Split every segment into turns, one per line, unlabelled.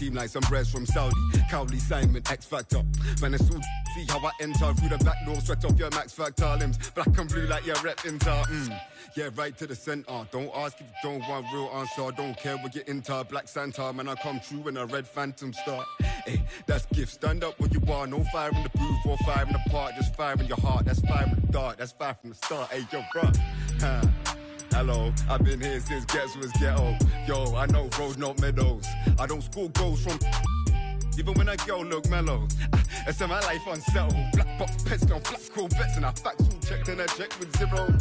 team like some breads from Saudi. Cowley, Simon, X Factor. Man, it's all see how I enter through the back door, sweat off your Max Factor limbs. Black and blue like your rep Inter. Yeah, right to the center. Don't ask if you don't want real answer. Don't care what you're into. Black Santa, man, I come true when a red phantom start. Hey, that's gift. Stand up where you are. No fire in the booth or fire in the park. Just fire in your heart. That's fire in the dark. That's fire from the start. Hey, yo, bruh. Hello, I've been here since Gets was ghetto. Yo, I know roads, not meadows. I don't score goals from even when a girl look mellow. I set my life unsettled. Black box pets, no black Corvettes, and I facts all checked and I checked with zero.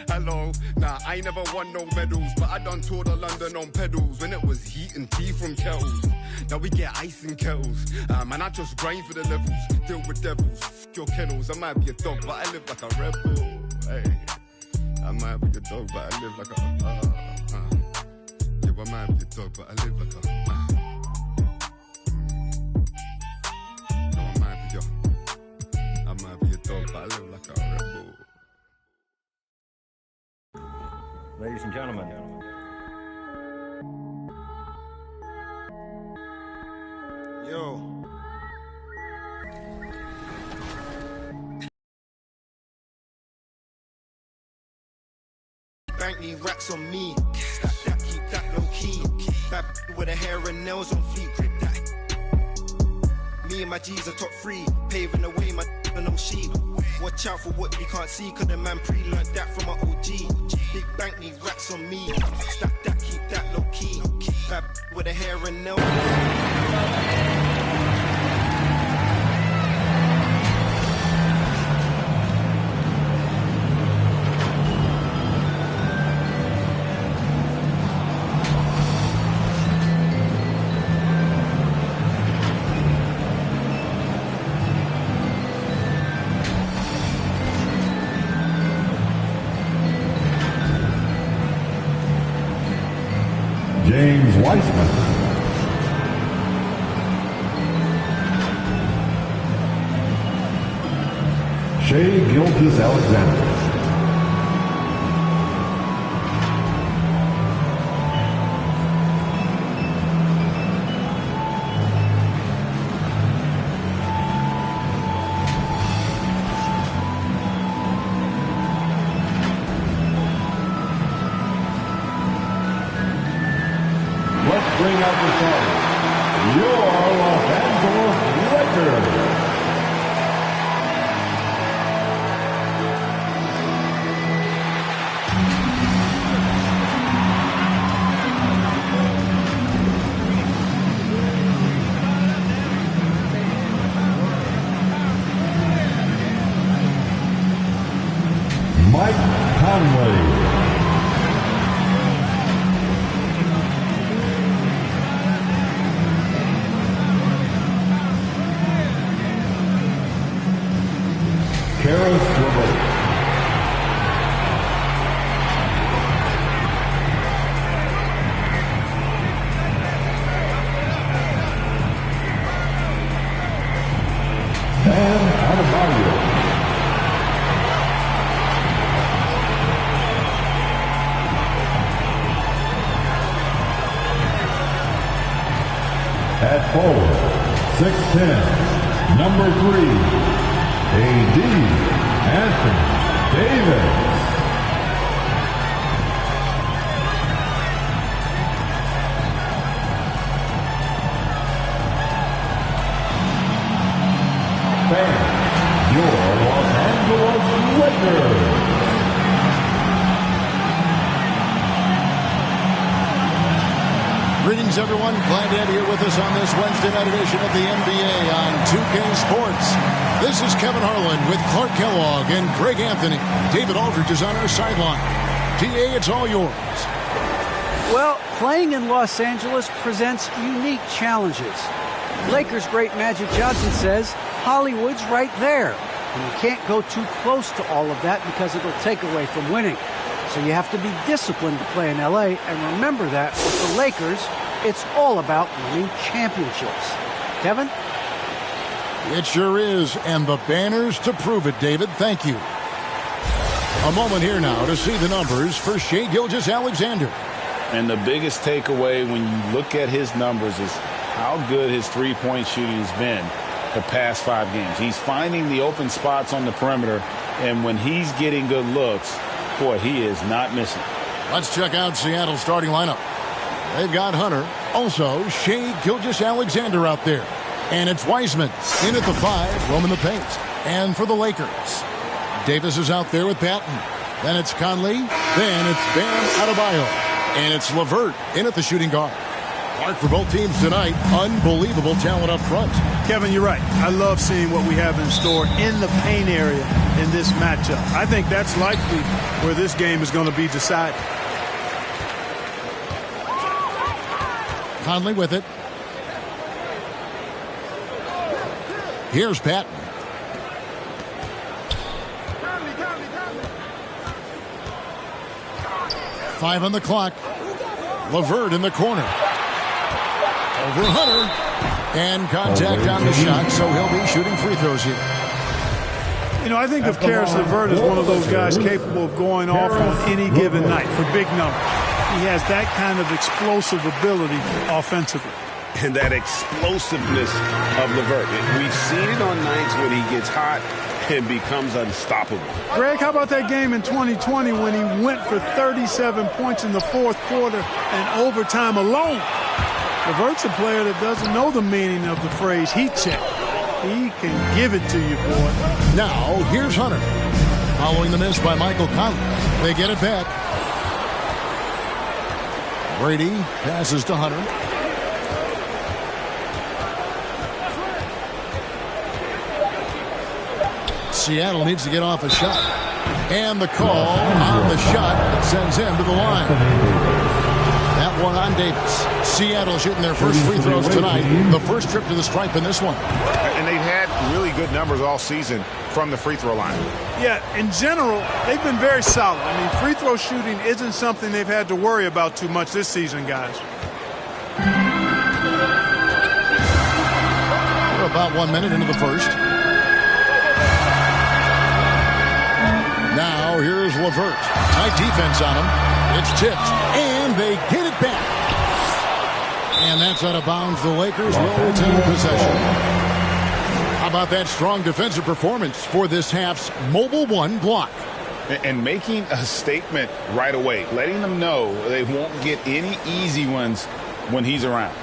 Hello, nah, I ain't never won no medals, but I done toured of London on pedals when it was heat and tea from kettles. Now we get ice in kettles. Man, I just grind for the levels, deal with devils. F your kennels, I might be a dog, but I live like a rebel. Hey, I might be a dog, but I live like a. Yeah, I might be a dog, but I live like a. No, I might be a dog, but I live like a rebel.
Ladies and gentlemen.
Yo.
Bank need racks on me. Stack that, keep that low key. Bad with the hair and nails on fleek. Grip that. Me and my G's are top 3. Paving the way, my no sheep. Watch out for what you can't see, cause the man pre-learned that from my OG. Big bank need racks on me. Stack that, keep that low key. Bad with the hair and nails.
James Weissman. Shea Gilgis-Alexander. Bring out the song, your Los Angeles Lakers. Mike Conley. At forward, 6'10", number 3, A.D. Anthony Davis. Fans, your Los Angeles Lakers.
Greetings, everyone. Glad to have you here with us on this Wednesday night edition of the NBA on 2K Sports. This is Kevin Harlan with Clark Kellogg and Greg Anthony. David Aldridge is on our sideline. TA, it's all yours.
Well, playing in Los Angeles presents unique challenges. Lakers great Magic Johnson says Hollywood's right there. And you can't go too close to all of that because it'll take away from winning. So you have to be disciplined to play in LA, and remember that with the Lakers, it's all about winning championships. Kevin?
It sure is, and the banners to prove it, David. Thank you. A moment here now to see the numbers for Shea Gilgeous-Alexander.
And the biggest takeaway when you look at his numbers is how good his three-point shooting has been the past 5 games. He's finding the open spots on the perimeter, and when he's getting good looks, boy, he is not missing.
Let's check out Seattle's starting lineup. They've got Hunter. Also, Shea Gilgeous-Alexander out there. And it's Wiseman in at the 5, roaming the paint. And for the Lakers, Davis is out there with Patton. Then it's Conley. Then it's Bam Adebayo. And it's LeVert in at the shooting guard. Mark, for both teams tonight, unbelievable talent up front.
Kevin, you're right. I love seeing what we have in store in the paint area in this matchup. I think that's likely where this game is going to be decided.
Conley with it. Here's Patton. Five on the clock. LeVert in the corner. Over Hunter. And contact on the shot, so he'll be shooting free throws here.
You know, I think of Karis LeVert as one of those guys capable of going off on any given night for big numbers. He has that kind of explosive ability offensively.
And that explosiveness of LeVert. We've seen it on nights when he gets hot and becomes unstoppable.
Greg, how about that game in 2020 when he went for 37 points in the fourth quarter and overtime alone? LeVert's a player that doesn't know the meaning of the phrase heat check. He can give it to you, boy.
Now, here's Hunter. Following the miss by Michael Conley. They get it back. Brady passes to Hunter. Seattle needs to get off a shot. And the call on the shot sends him to the line. That one on Davis. Seattle shooting their first free throws tonight. The first trip to the stripe in this one.
And they've had really good numbers all season from the free throw line.
Yeah, in general, they've been very solid. I mean, free throw shooting isn't something they've had to worry about too much this season, guys.
We're about 1 minute into the first. Now, here's LeVert. Tight defense on him. It's tipped, and they get it back. And that's out of bounds. The Lakers will retain possession. How about that strong defensive performance for this half's Mobile One block?
And making a statement right away, letting them know they won't get any easy ones when he's around.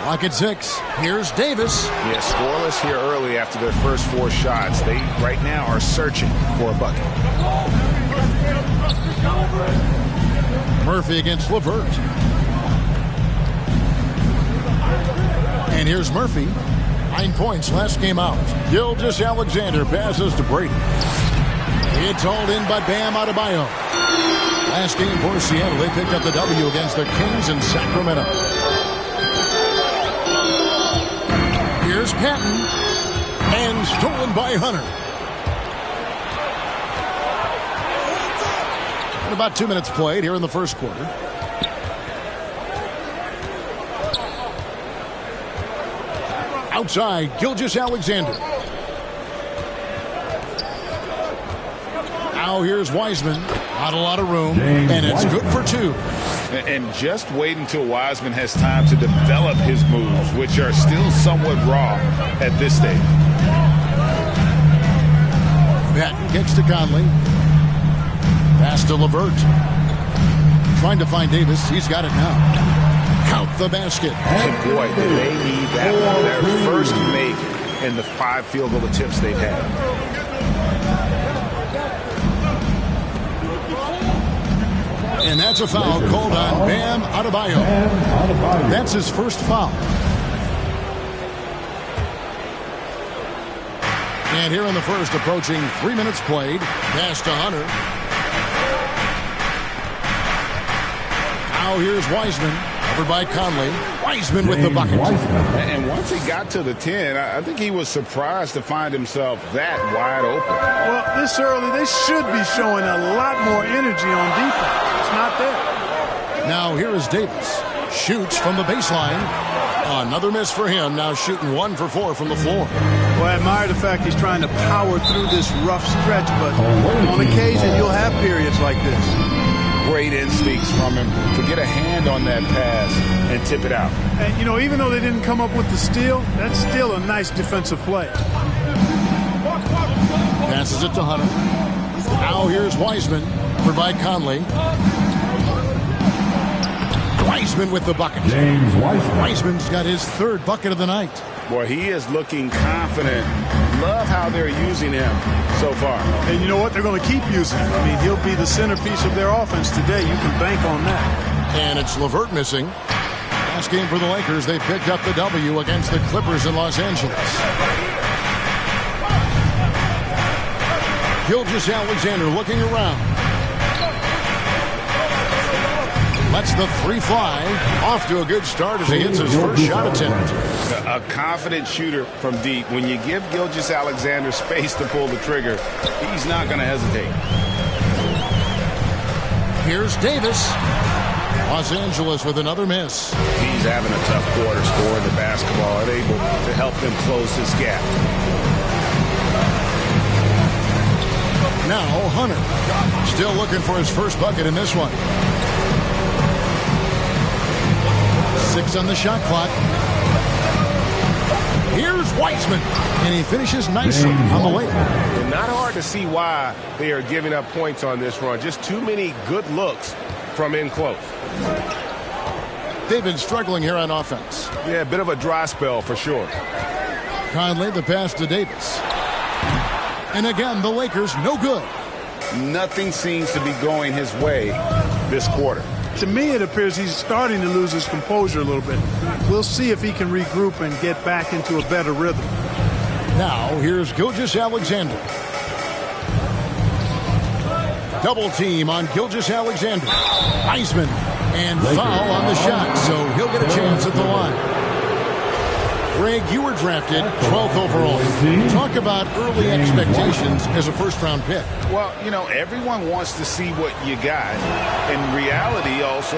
Clock at 6. Here's Davis.
Yeah, scoreless here early after their first 4 shots. They right now are searching for a bucket.
Murphy against LeVert. And here's Murphy. 9 points last game out. Gilgeous-Alexander passes to Brady. It's hauled in by Bam Adebayo. Last game for Seattle, they picked up the W against the Kings in Sacramento. Here's Patton. And stolen by Hunter. And about 2 minutes played here in the first quarter. Outside, Gilgeous-Alexander. Now here's Wiseman. Not a lot of room, and it's good for 2.
And just wait until Wiseman has time to develop his moves, which are still somewhat raw at this stage.
Patton kicks to Conley. Pass to LeVert. Trying to find Davis. He's got it now. Count the basket.
And boy, did they need that one. Their first make in the 5 field goal attempts they've had.
And that's a foul called on Bam Adebayo. That's his first foul. And here in the first, approaching 3 minutes played. Pass to Hunter. Now here's Wiseman. Covered by Conley. Wiseman with the bucket.
And once he got to the 10, I think he was surprised to find himself that wide open.
Well, this early, they should be showing a lot more energy on defense. It's not there.
Now here is Davis. Shoots from the baseline. Another miss for him. Now shooting 1 for 4 from the floor.
Well, I admire the fact he's trying to power through this rough stretch, but on occasion you'll have periods like this.
Great instincts from him to get a hand on that pass and tip it out.
And, you know, even though they didn't come up with the steal, that's still a nice defensive play.
Passes it to Hunter. Now here's Wiseman. Covered by Conley. Wiseman with the bucket.
James Wiseman.
Wiseman's got his 3rd bucket of the night.
Boy, he is looking confident. Love how they're using him so far.
And you know what? They're going to keep using him. I mean, he'll be the centerpiece of their offense today. You can bank on that.
And it's LeVert missing. Last game for the Lakers, they picked up the W against the Clippers in Los Angeles. Gilgeous-Alexander looking around. Lets the 3 fly. Off to a good start as he hits his first shot attempt.
A confident shooter from deep. When you give Gilgeous-Alexander space to pull the trigger, he's not going to hesitate.
Here's Davis. Los Angeles with another miss.
He's having a tough quarter scoring the basketball and able to help them close this gap.
Now Hunter. Still looking for his first bucket in this one. 6 on the shot clock. Here's Wiseman. And he finishes nicely on the way.
Not hard to see why they are giving up points on this run. Just too many good looks from in close.
They've been struggling here on offense.
Yeah, a bit of a dry spell for sure.
Conley, the pass to Davis. And again, the Lakers no good.
Nothing seems to be going his way this quarter.
To me, it appears he's starting to lose his composure a little bit. We'll see if he can regroup and get back into a better rhythm.
Now, here's Gilgeous-Alexander. Double team on Gilgeous-Alexander. Wiseman. And foul on the shot, so he'll get a chance at the line. Greg, you were drafted 12th overall. Talk about early expectations as a first-round pick.
Well, you know, everyone wants to see what you got. In reality, also,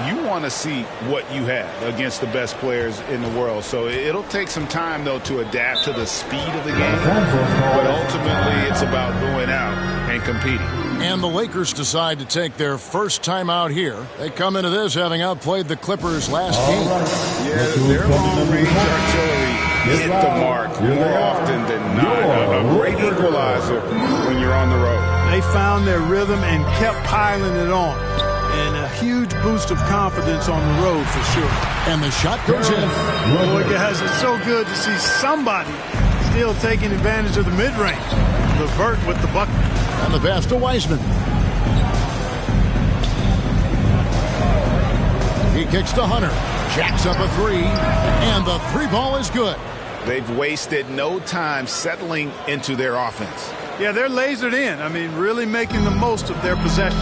you want to see what you have against the best players in the world. So it'll take some time, though, to adapt to the speed of the game. But ultimately, it's about going out and competing.
And the Lakers decide to take their first time out here. They come into this having outplayed the Clippers last game.
Yeah, their long-range artillery hit the mark more often than not. A great equalizer when you're on the road.
They found their rhythm and kept piling it on. And a huge boost of confidence on the road for sure.
And the shot goes in.
Boy, guys, it's so good to see somebody still taking advantage of the mid-range. LeVert with the bucket.
And the pass to Wiseman. He kicks to Hunter. Jacks up a 3. And the 3 ball is good.
They've wasted no time settling into their offense.
Yeah, they're lasered in. I mean, really making the most of their possession.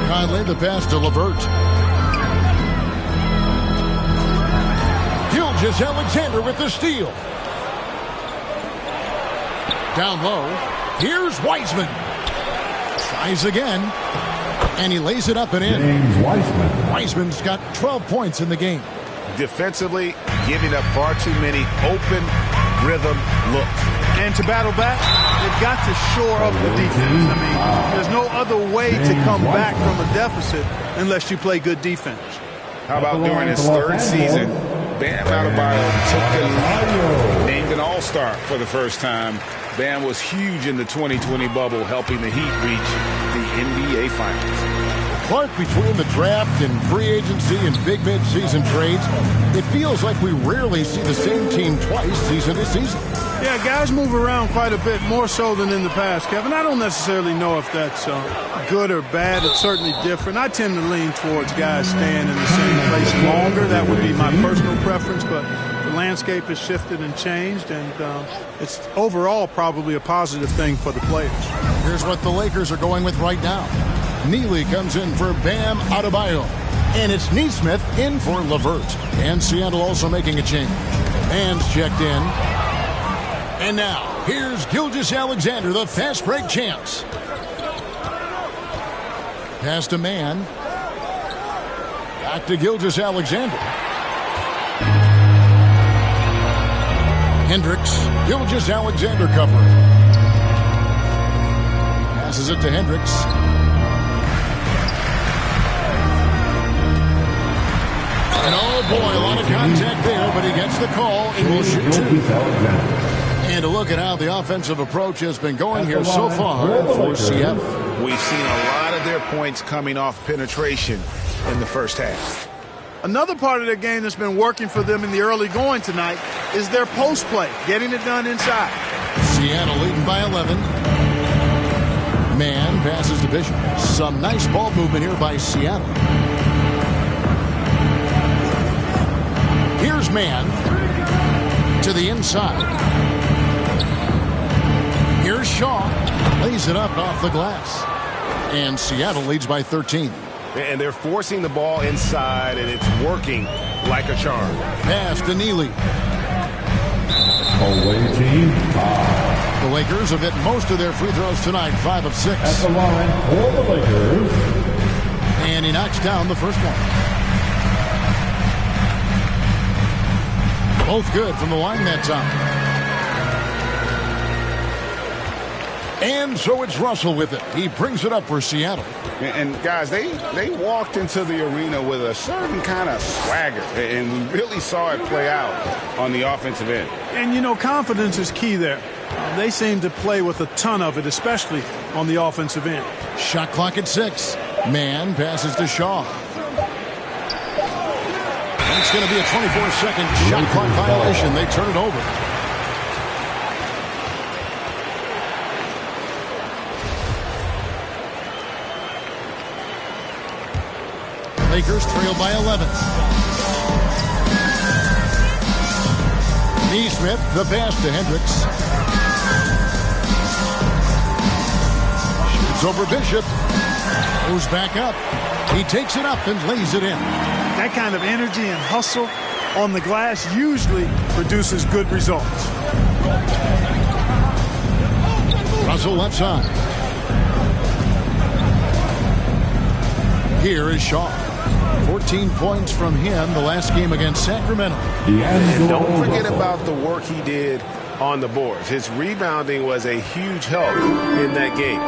Conley, the pass to LeVert. Gilgeous-Alexander with the steal. Down low. Here's Wiseman. Tries again. And he lays it up and in.
James Wiseman.
Wiseman's got 12 points in the game.
Defensively, giving up far too many open rhythm looks.
And to battle back, they've got to shore up the defense. I mean, there's no other way to come back from a deficit unless you play good defense.
How about during his 3rd season, Bam Adebayo took the lead, named an all-star for the first time. Bam was huge in the 2020 bubble, helping the Heat reach the NBA Finals.
Clark, between the draft and free agency and big mid-season trades, it feels like we rarely see the same team twice season to season.
Yeah, guys move around quite a bit, more so than in the past, Kevin. I don't necessarily know if that's good or bad. It's certainly different. I tend to lean towards guys staying in the same place longer. That would be my personal preference, but the landscape has shifted and changed, and it's overall probably a positive thing for the players.
Here's what the Lakers are going with right now. Neely comes in for Bam Adebayo. And it's Neesmith in for LeVert. And Seattle also making a change. Band's checked in. And now, here's Gilgeous-Alexander, the fast break champs. Pass to Man. Back to Gilgeous-Alexander. Hendricks. Gilgeous-Alexander covering. Passes it to Hendricks. And oh boy, a lot of contact there, but he gets the call and will shoot two. And a look at how the offensive approach has been going here so far for Seattle.
We've seen a lot of their points coming off penetration in the first half.
Another part of their game that's been working for them in the early going tonight is their post play, getting it done inside.
Seattle leading by 11. Man passes to Bishop. Some nice ball movement here by Seattle. Here's Man to the inside. Here's Shaw. Lays it up off the glass. And Seattle leads by 13.
And they're forcing the ball inside, and it's working like a charm.
Pass to Neely.
Away team,
The Lakers have hit most of their free throws tonight, 5 of 6.
at the line for the Lakers.
And he knocks down the first one. Both good from the line that time. And so it's Russell with it. He brings it up for Seattle.
And guys, they walked into the arena with a certain kind of swagger, and we really saw it play out on the offensive end.
And, you know, confidence is key there. They seem to play with a ton of it, especially on the offensive end.
Shot clock at 6. Man passes to Shaw. It's going to be a 24-second shot clock violation. They turn it over. Lakers trail by 11. Neesmith, the pass to Hendricks. Shoots over Bishop. Goes back up. He takes it up and lays it in.
That kind of energy and hustle on the glass usually produces good results.
Russell left side. Here is Shaw. 14 points from him the last game against Sacramento.
And don't forget about the work he did on the boards. His rebounding was a huge help in that game.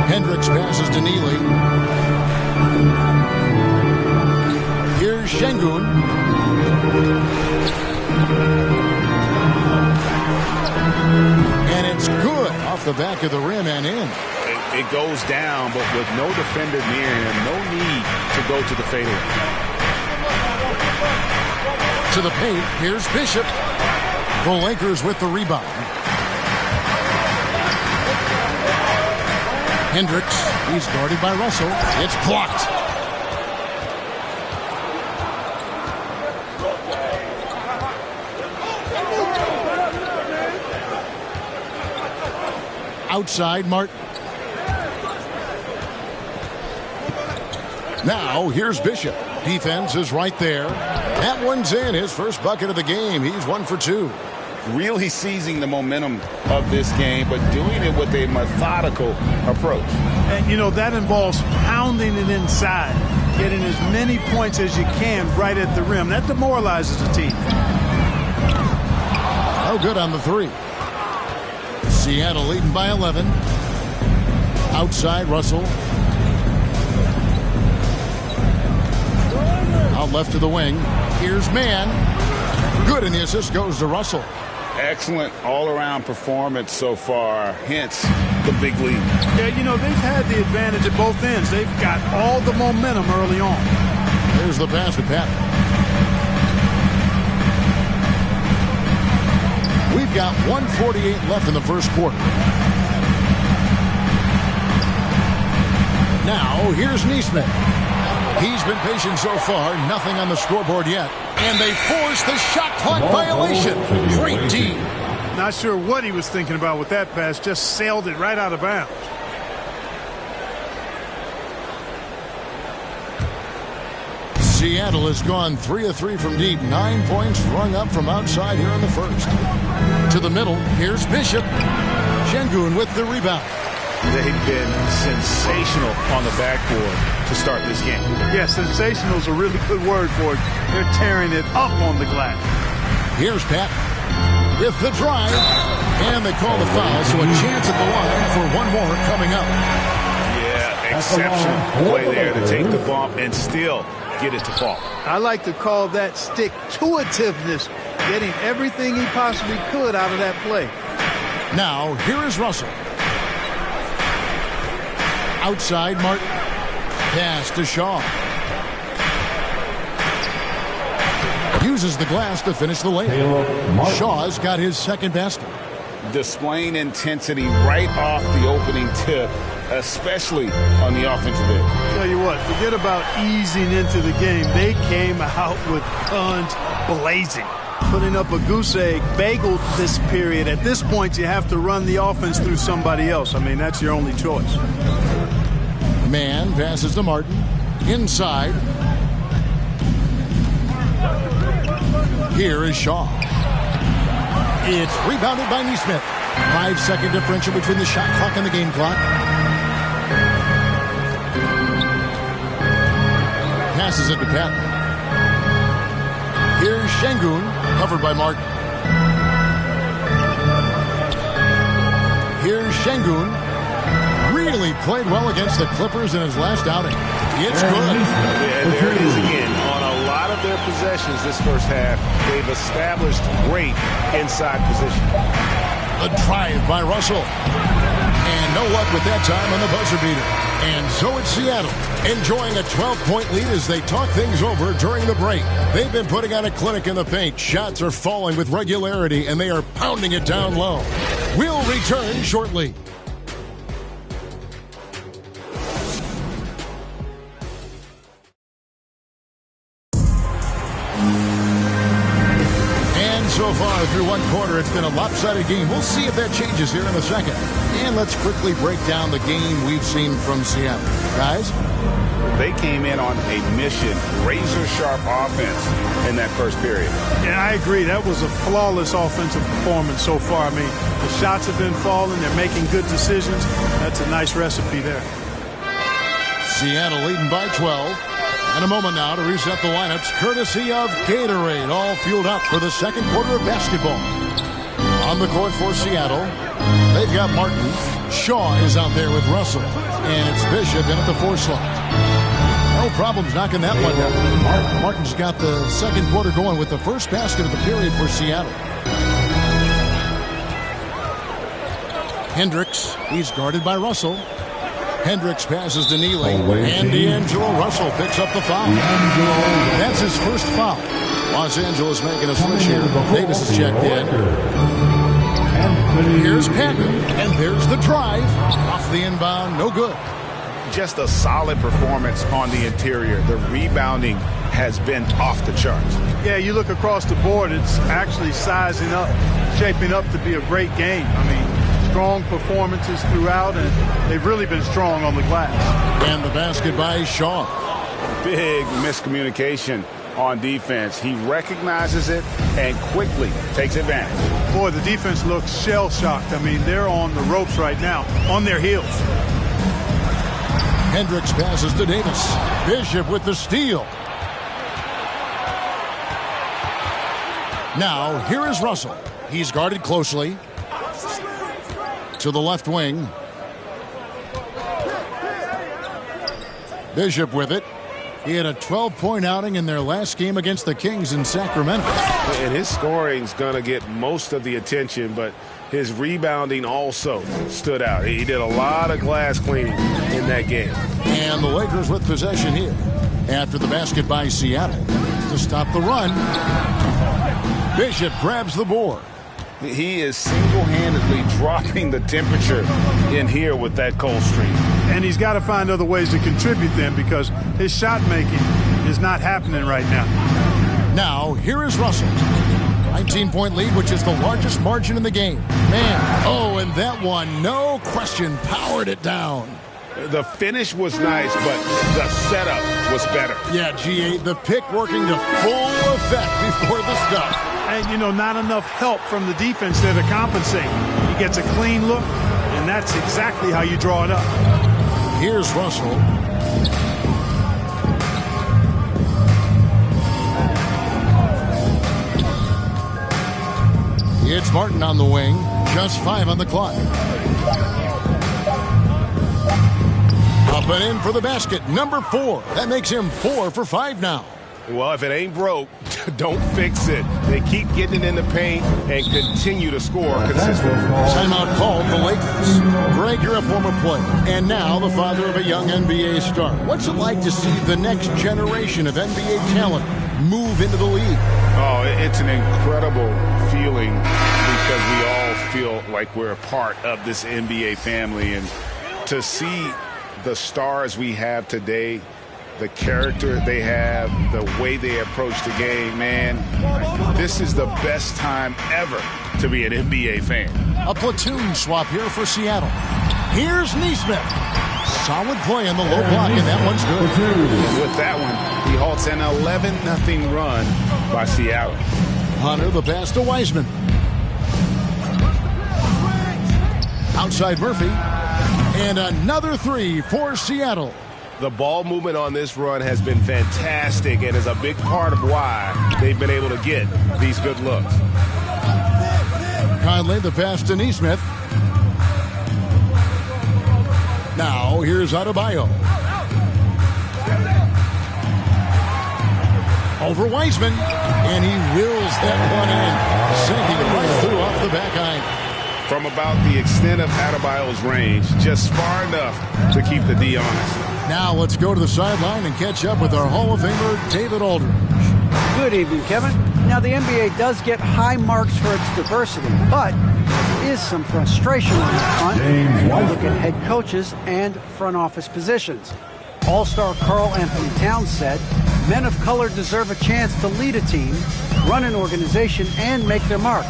Hendricks passes to Neely. Here's Şengün. And it's good off the back of the rim and in.
It goes down, but with no defender near him, no need to go to the fadeaway.
To the paint, here's Bishop. The Lakers with the rebound. Hendricks, he's guarded by Russell. It's blocked. Outside, Martin. Now, here's Bishop. Defense is right there. That one's in. His first bucket of the game. He's 1 for 2.
Really seizing the momentum of this game, but doing it with a methodical approach.
And, you know, that involves pounding it inside, getting as many points as you can right at the rim. That demoralizes the team.
No good on the 3. Seattle leading by 11. Outside, Russell. Out left to the wing. Here's Man. Good, and the assist goes to Russell.
Excellent all-around performance so far, hence the big lead.
Yeah, you know, they've had the advantage at both ends. They've got all the momentum early on.
Here's the pass to Pat. We've got 1:48 left in the first quarter. Now, here's Neesmith. He's been patient so far. Nothing on the scoreboard yet. And they force the shot clock violation. Great team.
Not sure what he was thinking about with that pass. Just sailed it right out of bounds.
Seattle has gone 3 of 3 from deep. 9 points rung up from outside here in the first. To the middle. Here's Bishop. Şengün with the rebound.
they've been sensational on the backboard to start this game.
Yeah, sensational is a really good word for it. They're tearing it up on the glass.
Here's Pat with the drive, and they call the foul, so a chance at the line for one more coming up.
Yeah, exceptional play there to take the bump and still get it to fall.
I like to call that stick-to-itiveness, getting everything he possibly could out of that play.
Now, here is Russell. Outside, Martin. Pass to Shaw. Uses the glass to finish the layup. Shaw's got his second basket.
Displaying intensity right off the opening tip, especially on the offensive end.
Tell you what, forget about easing into the game. They came out with guns blazing. Putting up a goose egg, bagel this period. At this point, you have to run the offense through somebody else. I mean, that's your only choice.
Man passes to Martin. Inside. Here is Shaw. It's rebounded by Neesmith. 5-second differential between the shot clock and the game clock. Passes it to Patton. Here's Şengün, covered by Martin. Here's Şengün. Really played well against the Clippers in his last outing. It's good.
And there it is again. On a lot of their possessions this first half, they've established great inside position.
A drive by Russell. And no luck with that time on the buzzer beater. And so it's Seattle, enjoying a 12-point lead as they talk things over during the break. They've been putting on a clinic in the paint. Shots are falling with regularity, and they are pounding it down low. We'll return shortly. So far through one quarter, it's been a lopsided game. We'll see if that changes here in a second. And let's quickly break down the game we've seen from Seattle. Guys?
They came in on a mission, razor-sharp offense in that first period.
Yeah, I agree. That was a flawless offensive performance so far. I mean, the shots have been falling. They're making good decisions. That's a nice recipe there.
Seattle leading by 12. And a moment now to reset the lineups, courtesy of Gatorade, all fueled up for the second quarter of basketball. On the court for Seattle, they've got Martin. Shaw is out there with Russell. And it's Bishop in at the 4 slot. No problems knocking that one down. Martin's got the second quarter going with the first basket of the period for Seattle. Hendricks, he's guarded by Russell. Hendricks passes to Neely, and D'Angelo Russell picks up the foul. That's his first foul. Los Angeles making a switch here. Davis is checked in. Here's Patton, and there's the drive. Off the inbound, no good.
Just a solid performance on the interior. The rebounding has been off the charts.
Yeah, you look across the board, it's actually sizing up, shaping up to be a great game. I mean, strong performances throughout, and they've really been strong on the glass.
And the basket by Shaw.
Big miscommunication on defense. He recognizes it and quickly takes advantage.
Boy, the defense looks shell-shocked. I mean, they're on the ropes right now, on their heels.
Hendricks passes to Davis. Bishop with the steal. Now, here is Russell. He's guarded closely. To the left wing. Bishop with it. He had a 12-point outing in their last game against the Kings in Sacramento.
And his scoring's going to get most of the attention, but his rebounding also stood out. He did a lot of glass cleaning in that game.
And the Lakers with possession here after the basket by Seattle to stop the run. Bishop grabs the board.
He is single-handedly dropping the temperature in here with that cold streak.
And he's got to find other ways to contribute then, because his shot making is not happening right now.
Now, here is Russell. 19-point lead, which is the largest margin in the game. Man, oh, and that one, no question, powered it down.
The finish was nice, but the setup was better.
Yeah, G8, the pick working to full effect before the stuff.
And, you know, not enough help from the defense there to compensate. He gets a clean look, and that's exactly how you draw it up.
Here's Russell. It's Martin on the wing. Just 5 on the clock. Up and in for the basket. Number 4. That makes him 4 for 5 now.
Well, if it ain't broke, don't fix it. They keep getting it in the paint and continue to score consistently.
Timeout called the Lakers. Greg, you're a former player, and now the father of a young NBA star. What's it like to see the next generation of NBA talent move into the league?
Oh, it's an incredible feeling because we all feel like we're a part of this NBA family. And to see the stars we have today, the character they have, the way they approach the game, man, this is the best time ever to be an NBA fan.
A platoon swap here for Seattle. Here's Nesmith. Solid play in the low block, and that one's good.
With that one, he halts an 11-0 run by Seattle.
Hunter, the pass to Wiseman. Outside Murphy. And another 3 for Seattle.
The ball movement on this run has been fantastic and is a big part of why they've been able to get these good looks.
Conley, the pass to Nesmith. Now, here's Adebayo. Over Wiseman, and he wills that one in, sinking it right through off the back iron.
From about the extent of Adebayo's range, just far enough to keep the D honest.
Now let's go to the sideline and catch up with our Hall of Famer, David Aldridge.
Good evening, Kevin. Now, the NBA does get high marks for its diversity, but there is some frustration on that front. Look at head coaches and front office positions. All-star Karl Anthony Towns said, men of color deserve a chance to lead a team, run an organization, and make their mark.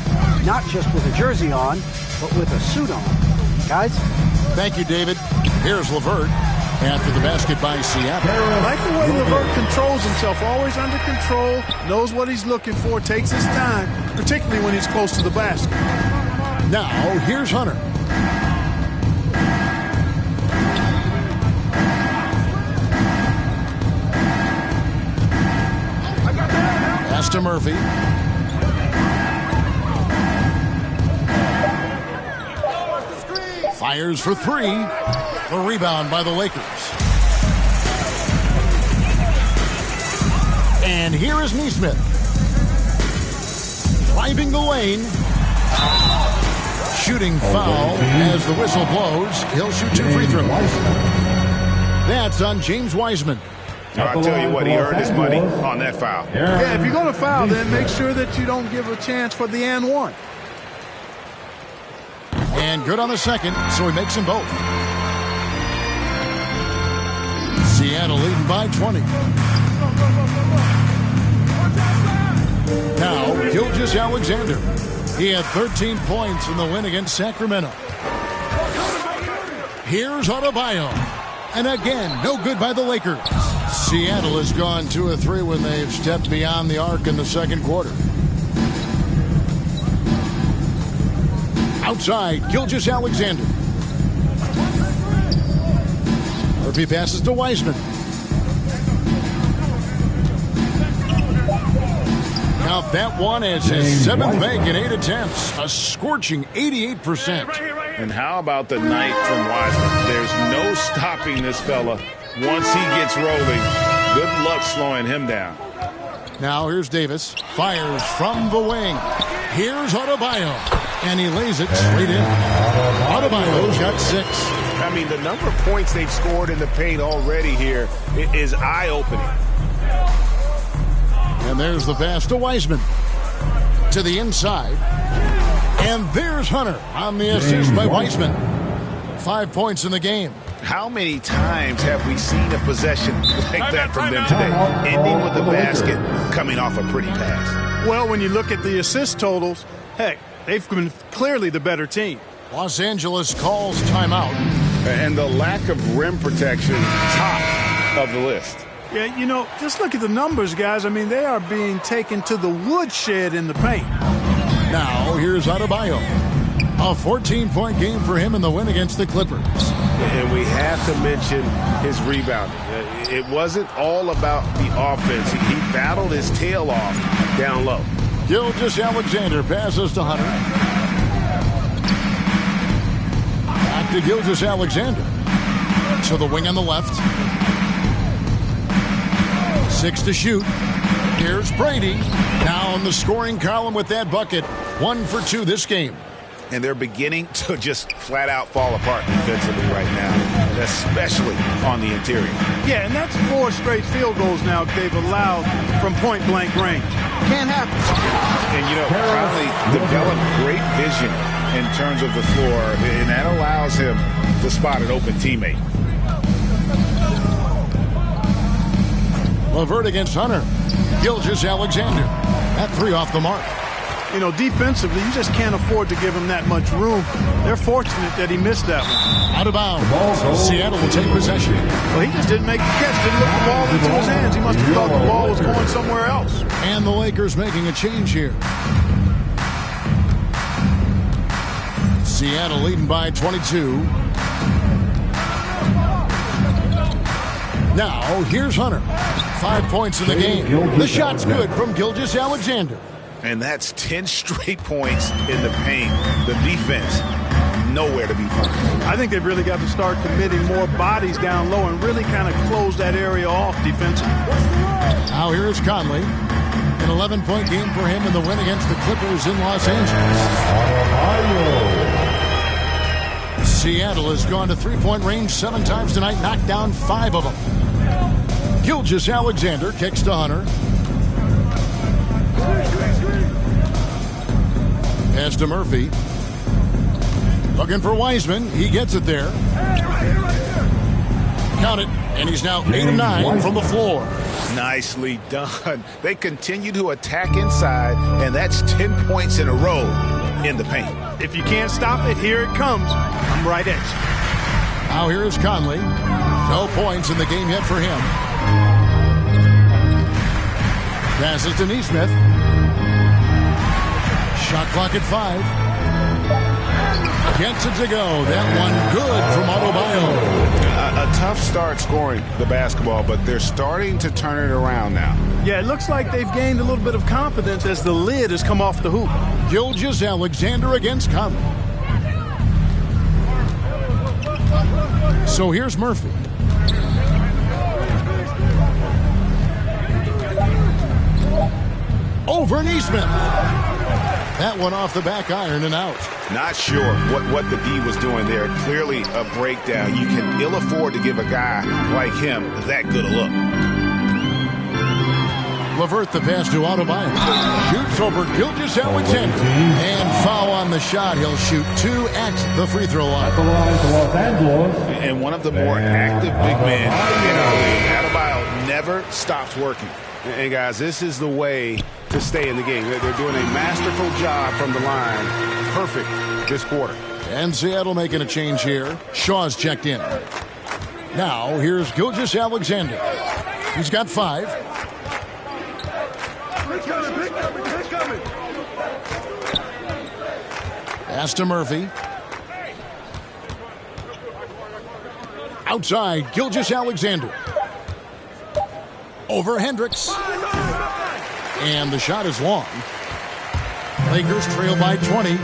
Not just with a jersey on, but with a suit on. Guys?
Thank you, David. Here's LeVert after the basket by Seattle.
I like the way LeVert controls himself, always under control, knows what he's looking for, takes his time, particularly when he's close to the basket.
Now, here's Hunter. Pass to Murphy. Fires for 3. The rebound by the Lakers. And here is Nesmith. Driving the lane. Shooting foul as the whistle blows. He'll shoot 2 free throws. That's on James Wiseman.
I'll tell you what, he earned his money on that foul.
Yeah, if you're going to foul, then make sure that you don't give a chance for the and one.
And good on the second, so he makes them both. Seattle leading by 20. Now, Gilgeous-Alexander. He had 13 points in the win against Sacramento. Here's Adebayo. And again, no good by the Lakers. Seattle has gone 2 of 3 when they've stepped beyond the arc in the second quarter. Outside, Gilgeous-Alexander. Murphy passes to Wiseman. Now that one is his 7th make in 8 attempts. A scorching 88%.
And how about the night from Wiseman? There's no stopping this fella once he gets rolling. Good luck slowing him down.
Now here's Davis. Fires from the wing. Here's Adebayo. And he lays it straight in. Adebayo's got 6.
I mean, the number of points they've scored in the paint already here is eye-opening.
And there's the pass to Wiseman. To the inside. And there's Hunter on the assist by Wiseman. 5 points in the game.
How many times have we seen a possession like that from them today? Ending with the basket, coming off a pretty pass.
Well, when you look at the assist totals, heck, they've been clearly the better team.
Los Angeles calls timeout.
And the lack of rim protection, top of the list.
Yeah, you know, just look at the numbers, guys. I mean, they are being taken to the woodshed in the paint.
Now, here's Adebayo. A 14-point game for him in the win against the Clippers.
And we have to mention his rebounding. It wasn't all about the offense. He battled his tail off down low.
Gilgeous-Alexander passes to Hunter. Back to Gilgeous-Alexander. To the wing on the left. 6 to shoot. Here's Brady. Now in the scoring column with that bucket. 1 for 2 this game.
And they're beginning to just flat out fall apart defensively right now, especially on the interior.
Yeah, and that's 4 straight field goals now they've allowed from point-blank range. Can't happen.
And, Conley developed great vision in terms of the floor, and that allows him to spot an open teammate.
LeVert against Hunter. Gilgeous-Alexander. That 3 off the mark.
Defensively, you just can't afford to give him that much room. They're fortunate that he missed that one.
Out of bounds. Seattle will take possession.
Well, he just didn't make the catch. Didn't look the ball into his hands. He must have thought the ball was going somewhere else.
And the Lakers making a change here. Seattle leading by 22. Now, here's Hunter. 5 points in the game. The shot's good from Gilgeous-Alexander.
And that's 10 straight points in the paint. The defense, nowhere to be found.
I think they've really got to start committing more bodies down low and really kind of close that area off defensively.
Now here's Conley. An 11-point game for him in the win against the Clippers in Los Angeles. Seattle has gone to three-point range 7 times tonight, knocked down 5 of them. Gilgeous-Alexander kicks to Hunter. Pass to Murphy. Looking for Wiseman. He gets it there. Count it. And he's now 8 of 9 from the floor.
Nicely done. They continue to attack inside, and that's 10 points in a row in the paint.
If you can't stop it, here it comes. I'm right at you.
Now here's Conley. No points in the game yet for him. Passes to Nesmith. Shot clock at 5. Gets it to go. That one good from Adebayo.
A tough start scoring the basketball, but they're starting to turn it around now.
Yeah, it looks like they've gained a little bit of confidence as the lid has come off the hoop.
Gilgeous-Alexander against Conley. So here's Murphy. Over Nesmith. That one off the back iron and out.
Not sure what the D was doing there. Clearly a breakdown. You can ill afford to give a guy like him that good a look.
LeVert the pass to Adebayo. Shoots over Gilgeous-Alexander. And foul on the shot. He'll shoot 2 at the free throw line.
And one of the more active big men in our league. Adebayo never stops working. And guys, this is the way to stay in the game. They're doing a masterful job from the line. Perfect this quarter.
And Seattle making a change here. Shaw's checked in. Now, here's Gilgeous-Alexander. He's got 5. Pass to Murphy. Outside, Gilgeous-Alexander. Over Hendricks. And the shot is long. Lakers trail by 20.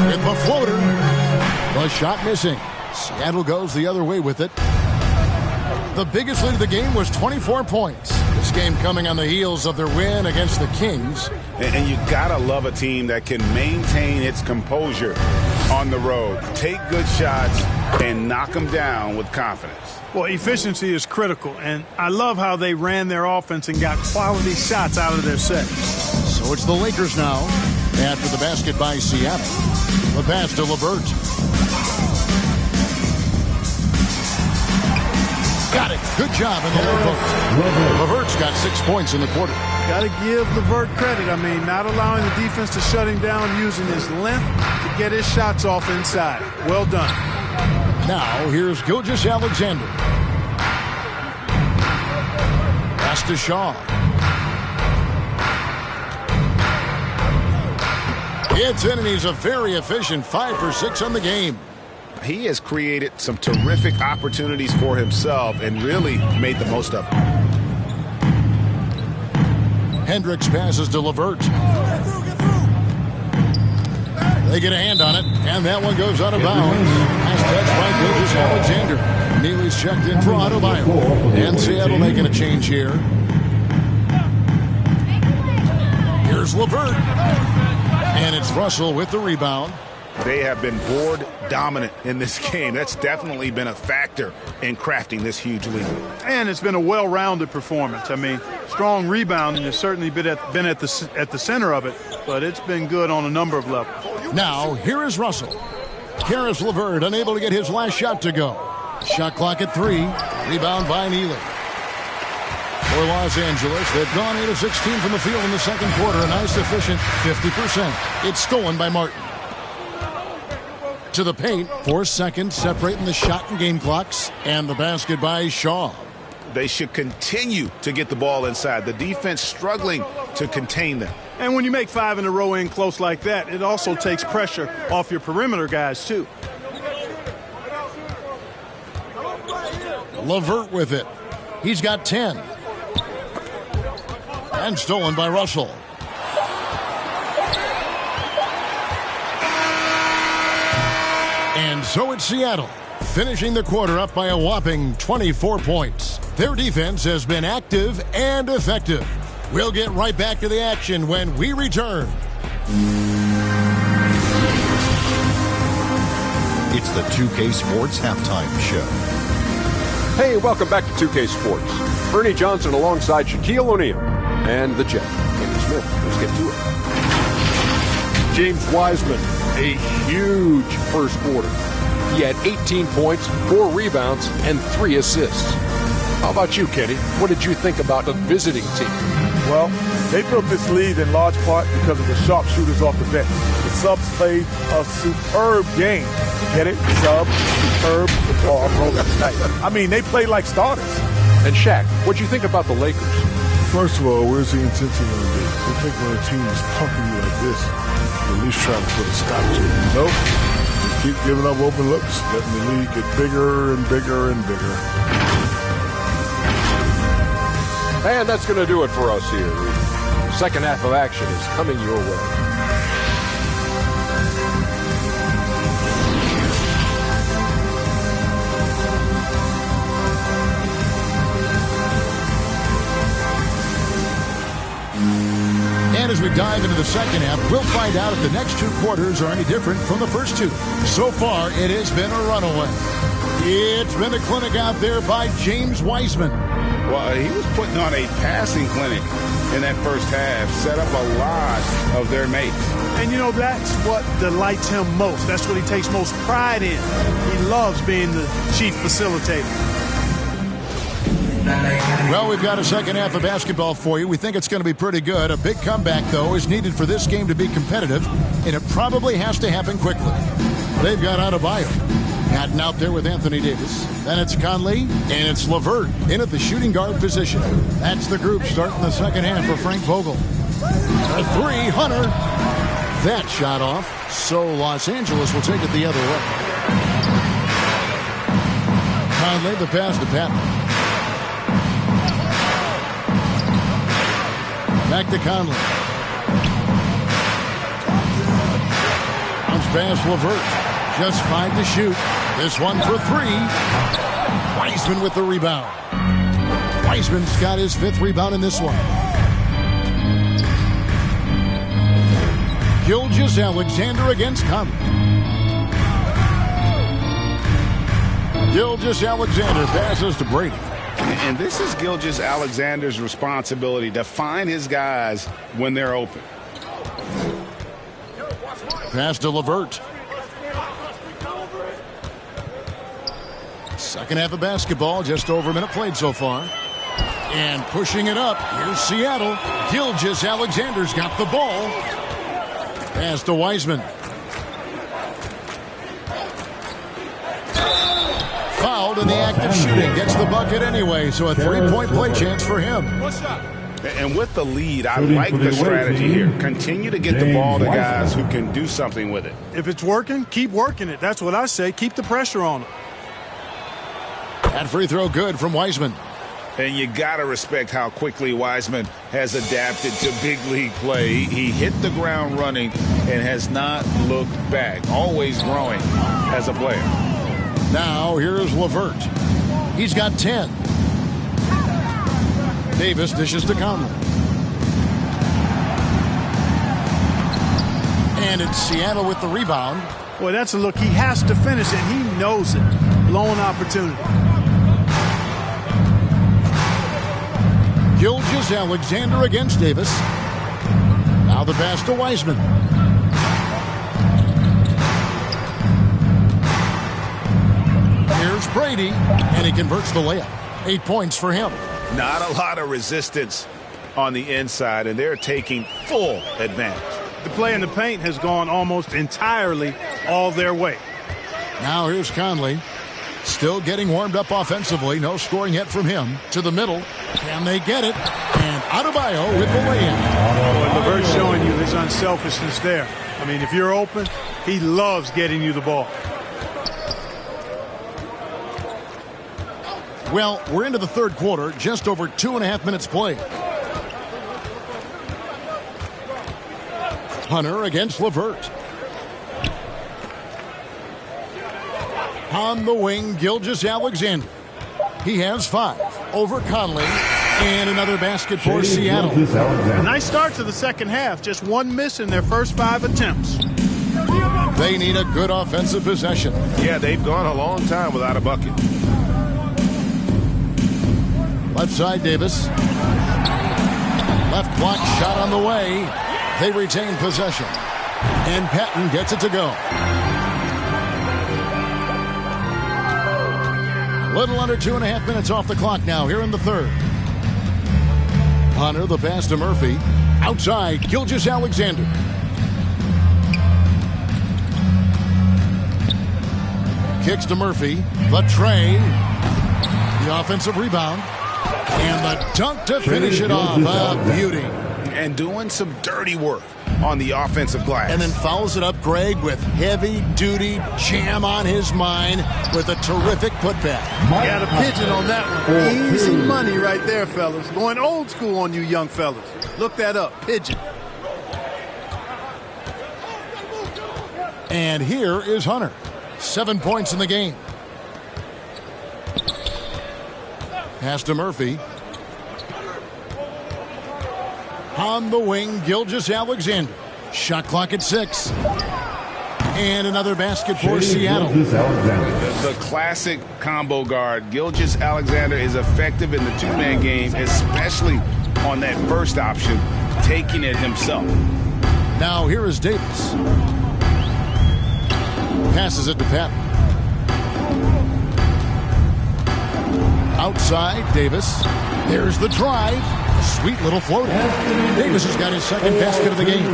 With the floater. The shot missing. Seattle goes the other way with it. The biggest lead of the game was 24 points. This game coming on the heels of their win against the Kings.
And you gotta love a team that can maintain its composure on the road. Take good shots and knock them down with confidence.
Well, efficiency is critical, and I love how they ran their offense and got quality shots out of their set.
So it's the Lakers now after the basket by Seattle. The pass to LeVert. Got it. Good job in the low post. LeVert's got 6 points in the quarter.
Got to give LeVert credit. I mean, not allowing the defense to shut him down, using his length to get his shots off inside. Well done.
Now, here's Gilgeous-Alexander. Pass to Shaw. It's in, and he's a very efficient 5 for 6 on the game.
He has created some terrific opportunities for himself and really made the most of them.
Hendricks passes to LeVert. They get a hand on it, and that one goes out of bounds. Last touch by Gilgeous-Alexander. Neely's checked in for Adebayo. And Seattle making a change here. Here's LeVert. And it's Russell with the rebound.
They have been board dominant in this game. That's definitely been a factor in crafting this huge lead.
And it's been a well-rounded performance. I mean, strong rebounding has certainly been at the center of it, but it's been good on a number of levels.
Now, here is Russell. Karis LeVert unable to get his last shot to go. Shot clock at 3. Rebound by Neely. For Los Angeles, they've gone 8 of 16 from the field in the second quarter. A nice, efficient 50%. It's stolen by Martin. To the paint, 4 seconds separating the shot and game clocks, and the basket by Shaw.
They should continue to get the ball inside. The defense struggling to contain them.
And when you make 5 in a row in close like that, it also takes pressure off your perimeter guys, too.
LeVert with it. He's got 10. And stolen by Russell. And so it's Seattle, finishing the quarter up by a whopping 24 points. Their defense has been active and effective. We'll get right back to the action when we return.
It's the 2K Sports Halftime Show.
Hey, welcome back to 2K Sports. Ernie Johnson alongside Shaquille O'Neal and the Jet. Andy Smith, let's get to it. James Wiseman, a huge first quarter. He had 18 points, 4 rebounds, and 3 assists. How about you, Kenny? What did you think about the visiting team?
Well, they built this lead in large part because of the sharpshooters off the bench. The subs played a superb game. Get it? Subs, superb, football, rolling tonight. I mean, they played like starters.
And Shaq, what'd you think about the Lakers?
First of all, where's the intensity going to be? You think when a team is pumping you like this, you at least try to put a stop to it. Nope. You keep giving up open looks, letting the lead get bigger and bigger and bigger.
And that's going to do it for us here. The second half of action is coming your way.
And as we dive into the second half, we'll find out if the next 2 quarters are any different from the first 2. So far, it has been a runaway. It's been a clinic out there by James Wiseman.
Well, he was putting on a passing clinic in that first half, set up a lot of their mates.
And, you know, that's what delights him most. That's what he takes most pride in. He loves being the chief facilitator.
Well, we've got a second half of basketball for you. We think it's going to be pretty good. A big comeback, though, is needed for this game to be competitive, and it probably has to happen quickly. They've got Adebayo. Patton out there with Anthony Davis. Then it's Conley, and it's LeVert in at the shooting guard position. That's the group starting the second half for Frank Vogel. A 3, Hunter. That shot off, so Los Angeles will take it the other way. Conley, the pass to Patton. Back to Conley. Bounce pass LeVert. Just 5 to shoot. This one for 3. Wiseman with the rebound. Wiseman's got his 5th rebound in this one. Gilgeous-Alexander against Conley. Gilgeous-Alexander passes to Brady.
And this is Gilgeous-Alexander's responsibility to find his guys when they're open.
Pass to LeVert. Second half of basketball, just over a minute played so far. And pushing it up, here's Seattle. Gilgeous-Alexander's got the ball. Pass to Wiseman. Fouled in the act of shooting. Gets the bucket anyway, so a 3-point play chance for him.
And with the lead, I like the strategy here. Continue to get the ball to guys who can do something with it.
If it's working, keep working it. That's what I say. Keep the pressure on them.
That free throw good from Wiseman.
And you got to respect how quickly Wiseman has adapted to big league play. He hit the ground running and has not looked back. Always growing as a player.
Now here's LeVert. He's got 10. Davis dishes to Conley. And it's Seattle with the rebound.
Boy, that's a look. He has to finish it. He knows it. Blown opportunity.
Gilgeous-Alexander against Davis. Now the pass to Wiseman. Here's Brady, and he converts the layup. 8 points for him.
Not a lot of resistance on the inside, and they're taking full advantage.
The play in the paint has gone almost entirely all their way.
Now here's Conley. Still getting warmed up offensively. No scoring yet from him. To the middle. Can they get it? And Adebayo with the lay-in.
LeVert's showing you his unselfishness there. I mean, if you're open, he loves getting you the ball.
Well, we're into the third quarter. Just over 2.5 minutes played. Hunter against LeVert. On the wing, Gilgeous-Alexander. He has 5 over Conley. And another basket for Seattle.
A nice start to the second half. Just one miss in their first 5 attempts.
They need a good offensive possession.
Yeah, they've gone a long time without a bucket.
Left side, Davis. Left block shot on the way. They retain possession. And Patton gets it to go. A little under 2.5 minutes off the clock now here in the third. Hunter, the pass to Murphy. Outside, Gilgeous-Alexander. Kicks to Murphy. The tray. The offensive rebound. And the dunk to finish it off. A beauty.
And doing some dirty work on the offensive glass.
And then fouls it up, Greg, with heavy-duty jam on his mind with a terrific putback.
Got a pigeon on that one. Easy money right there, fellas. Going old school on you young fellas. Look that up. Pigeon.
And here is Hunter. 7 points in the game. Pass to Murphy. On the wing, Gilgeous-Alexander. Shot clock at 6. And another basket for Seattle.
The classic combo guard. Gilgeous-Alexander is effective in the two-man game, especially on that first option, taking it himself.
Now here is Davis. Passes it to Patton. Outside, Davis. There's the drive. A sweet little floater. Davis has got his second basket of the game.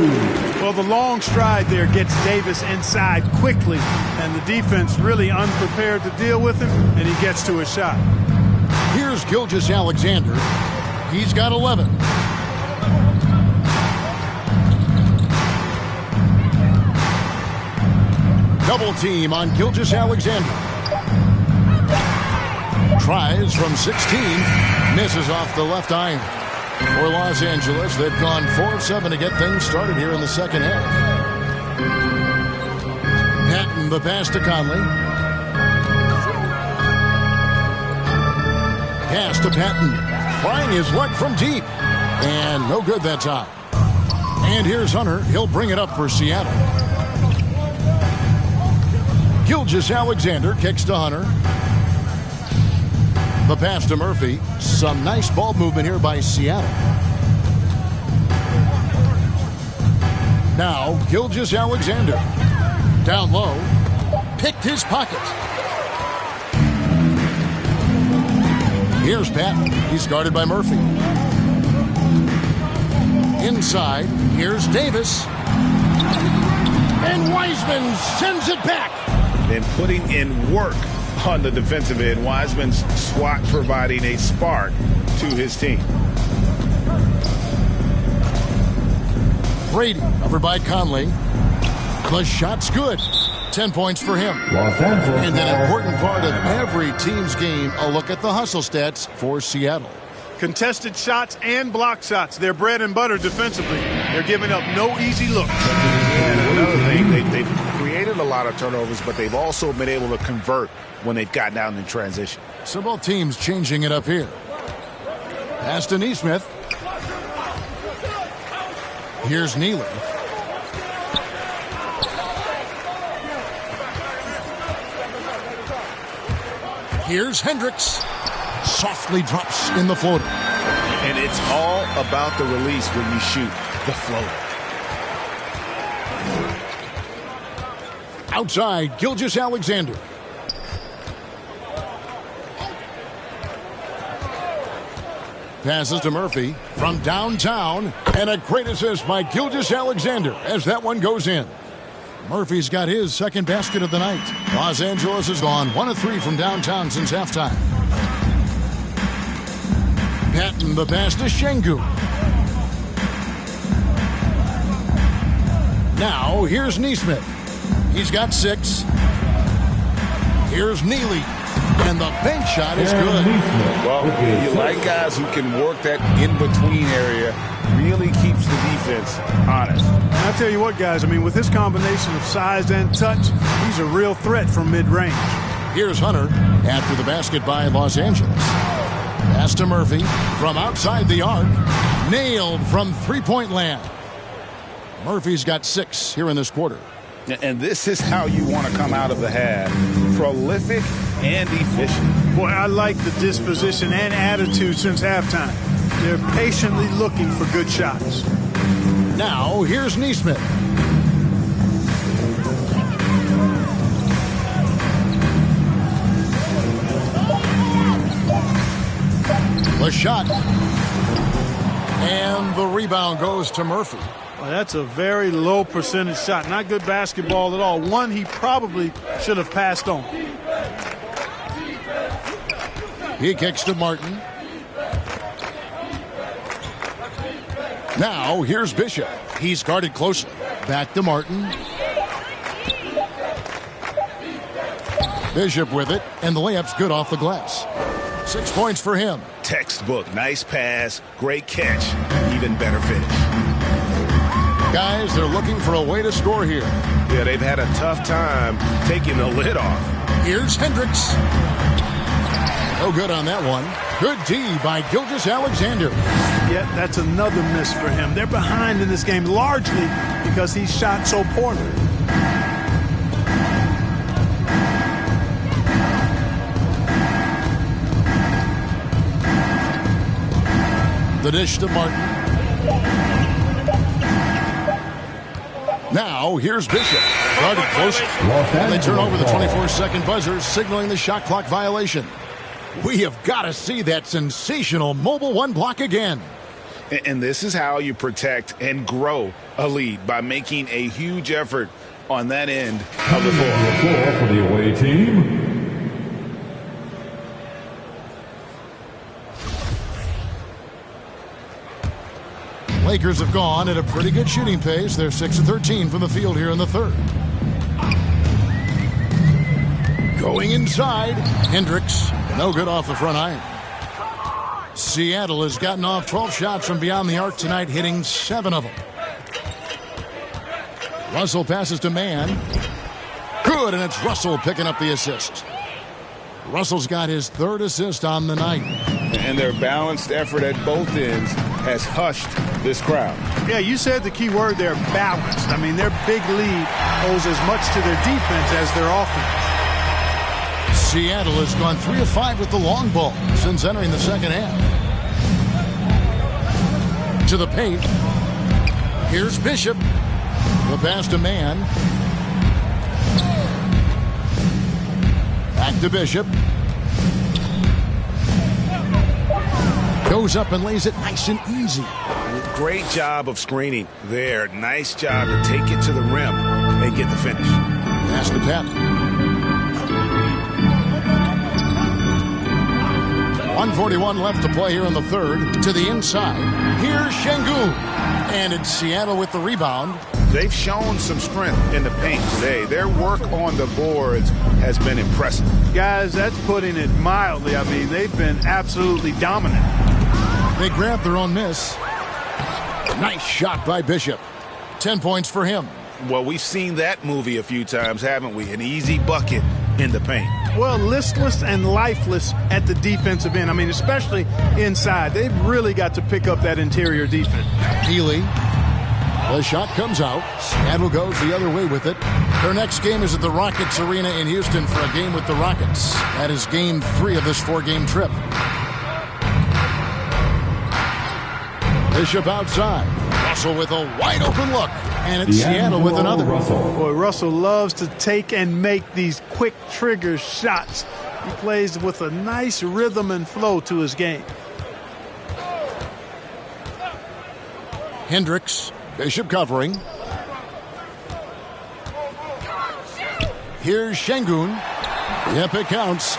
Well, the long stride there gets Davis inside quickly, and the defense really unprepared to deal with him, and he gets to his shot.
Here's Gilgeous-Alexander. He's got 11. Double team on Gilgeous-Alexander. Tries from 16. Misses off the left iron. For Los Angeles, they've gone 4 of 7 to get things started here in the second half. Patton, the pass to Conley. Pass to Patton. Trying his luck from deep. And no good that time. And here's Hunter. He'll bring it up for Seattle. Gilgeous-Alexander kicks to Hunter. The pass to Murphy. Some nice ball movement here by Seattle. Now, Gilgeous-Alexander. Down low. Picked his pocket. Here's Patton. He's guarded by Murphy. Inside. Here's Davis. And Wiseman sends it back.
And putting in work on the defensive end. Wiseman's swat providing a spark to his team.
Brady over by Conley. The shot's good. 10 points for him.
Los Angeles.
And an important part of every team's game, a look at the hustle stats for Seattle.
Contested shots and block shots. They're bread and butter defensively. They're giving up no easy looks.
And another thing, they've created a lot of turnovers, but they've also been able to convert when they've gotten out in transition.
So both teams changing it up here. Pass to Neesmith. Here's Neely. Here's Hendricks. Softly drops in the floater.
And it's all about the release when you shoot the floater.
Outside, Gilgeous-Alexander. Passes to Murphy from downtown. And a great assist by Gilgeous-Alexander as that one goes in. Murphy's got his second basket of the night. Los Angeles has gone 1 of 3 from downtown since halftime. Patton the pass to Şengün. Now here's Neesmith. He's got 6. Here's Neely. And the bank shot is good.
Well, you like guys who can work that in-between area. Really keeps the defense honest.
I'll tell you what, guys, I mean, with this combination of size and touch, he's a real threat from mid-range.
Here's Hunter after the basket by Los Angeles. Pass to Murphy from outside the arc. Nailed from three-point land. Murphy's got 6 here in this quarter.
And this is how you want to come out of the half. Prolific and efficient.
Boy, I like the disposition and attitude since halftime. They're patiently looking for good shots.
Now, here's Neesmith. The shot. And the rebound goes to Murphy.
Well, that's a very low percentage shot. Not good basketball at all. One he probably should have passed on.
He kicks to Martin. Now, here's Bishop. He's guarded closely. Back to Martin. Bishop with it, and the layup's good off the glass. 6 points for him.
Textbook. Nice pass. Great catch. Even better finish.
Guys, they're looking for a way to score here.
Yeah, they've had a tough time taking the lid off.
Here's Hendricks. No good on that one. Good D by Gilgeous-Alexander.
Yeah, that's another miss for him. They're behind in this game largely because he shot so poorly.
The dish to Martin. Now, here's Bishop. Guarded close. And they turn over the 24-second buzzer, signaling the shot clock violation. We have got to see that sensational mobile one block again.
And this is how you protect and grow a lead, by making a huge effort on that end of the floor.
The floor for the away team.
Lakers have gone at a pretty good shooting pace. They're 6 of 13 from the field here in the third. Going inside, Hendricks. No good off the front iron. Seattle has gotten off 12 shots from beyond the arc tonight, hitting 7 of them. Russell passes to Mann. Good, and it's Russell picking up the assist. Russell's got his 3rd assist on the night.
And their balanced effort at both ends has hushed this crowd.
Yeah, you said the key word there, balanced. I mean, their big lead owes as much to their defense as their offense.
Seattle has gone 3 of 5 with the long ball since entering the second half. To the paint. Here's Bishop. The pass to Mann. Back to Bishop. Goes up and lays it nice and easy.
Great job of screening there. Nice job to take it to the rim and get the finish.
Pass to Patton. 1:41 left to play here in the third. To the inside. Here's Şengün. And it's Seattle with the rebound.
They've shown some strength in the paint today. Their work on the boards has been impressive.
Guys, that's putting it mildly. I mean, they've been absolutely dominant.
They grab their own miss. Nice shot by Bishop. 10 points for him.
Well, we've seen that movie a few times, haven't we? An easy bucket in the paint.
Well, listless and lifeless at the defensive end. I mean, especially inside. They've really got to pick up that interior defense.
Healy. The shot comes out. Seattle goes the other way with it. Their next game is at the Rockets Arena in Houston for a game with the Rockets. That is game 3 of this 4-game trip. Bishop outside. Russell with a wide open look. And it's Seattle with another.
Boy, Russell loves to take and make these quick trigger shots. He plays with a nice rhythm and flow to his game.
Hendricks. Bishop covering. Here's Şengün. Yep, it counts.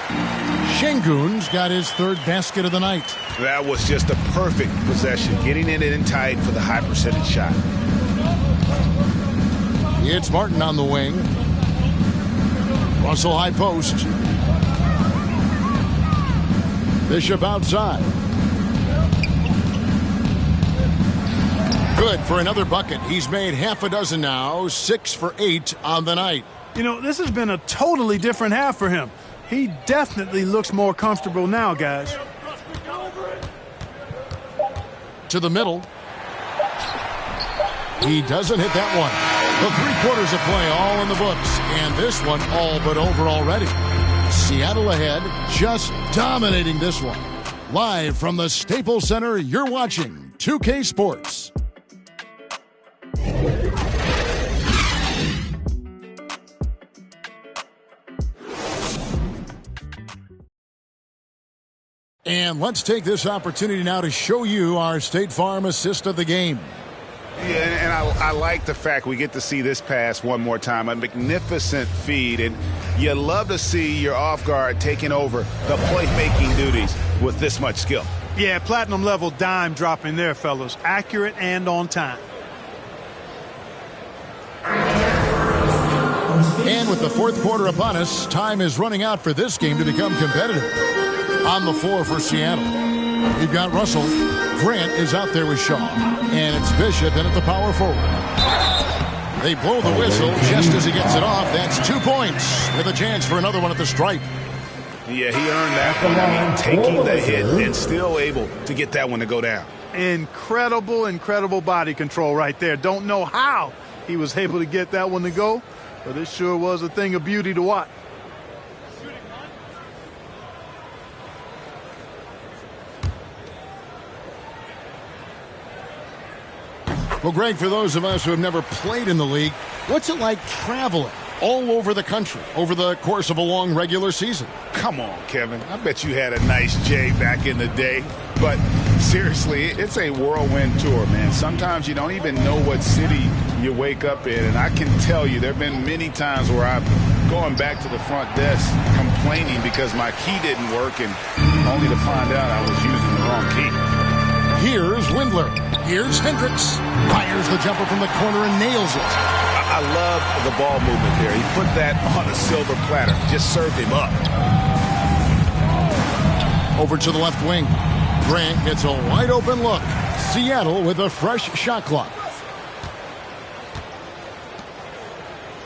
Şengün's got his 3rd basket of the night.
That was just a perfect possession, getting it in tight for the high percentage shot.
It's Martin on the wing. Russell high post. Bishop outside. Good for another bucket. He's made half a dozen now, 6 for 8 on the night.
You know, this has been a totally different half for him. He definitely looks more comfortable now, guys.
To the middle. He doesn't hit that one. The 3 quarters of play all in the books, and this one all but over already. Seattle ahead, just dominating this one. Live from the Staples Center, you're watching 2K Sports. And let's take this opportunity now to show you our State Farm assist of the game.
Yeah, and I like the fact we get to see this pass one more time. A magnificent feed, and you love to see your off guard taking over the playmaking duties with this much skill.
Yeah, platinum level dime dropping there, fellas. Accurate and on time.
And with the 4th quarter upon us, time is running out for this game to become competitive. On the floor for Seattle, you've got Russell. Grant is out there with Shaw. And it's Bishop in at the power forward. They blow the whistle just as he gets it off. That's 2 points with a chance for another one at the stripe.
Yeah, he earned that one. I mean, taking the hit and still able to get that one to go down.
Incredible body control right there. Don't know how he was able to get that one to go, but it sure was a thing of beauty to watch.
Well, Greg, for those of us who have never played in the league, what's it like traveling all over the country over the course of a long regular season?
Come on, Kevin. I bet you had a nice J back in the day. But seriously, it's a whirlwind tour, man. Sometimes you don't even know what city you wake up in. And I can tell you there have been many times where I'm going back to the front desk complaining because my key didn't work, and only to find out I was using the wrong key.
Here's Windler. Here's Hendricks. Fires the jumper from the corner and nails it.
I love the ball movement there. He put that on a silver platter. Just served him up.
Over to the left wing. Grant gets a wide open look. Seattle with a fresh shot clock.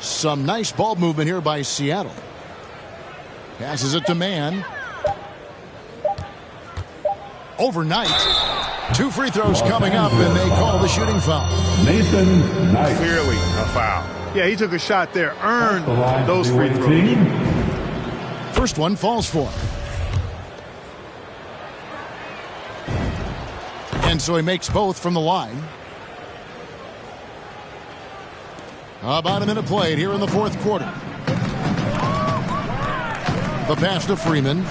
Some nice ball movement here by Seattle. Passes it to Mann. Overnight. 2 free throws coming up, and they call the shooting foul.
Nathan Knight.
Clearly a foul.
Yeah, he took a shot there, earned those free throws.
First one falls for him. And so he makes both from the line. About a minute played here in the 4th quarter. The pass to Freeman.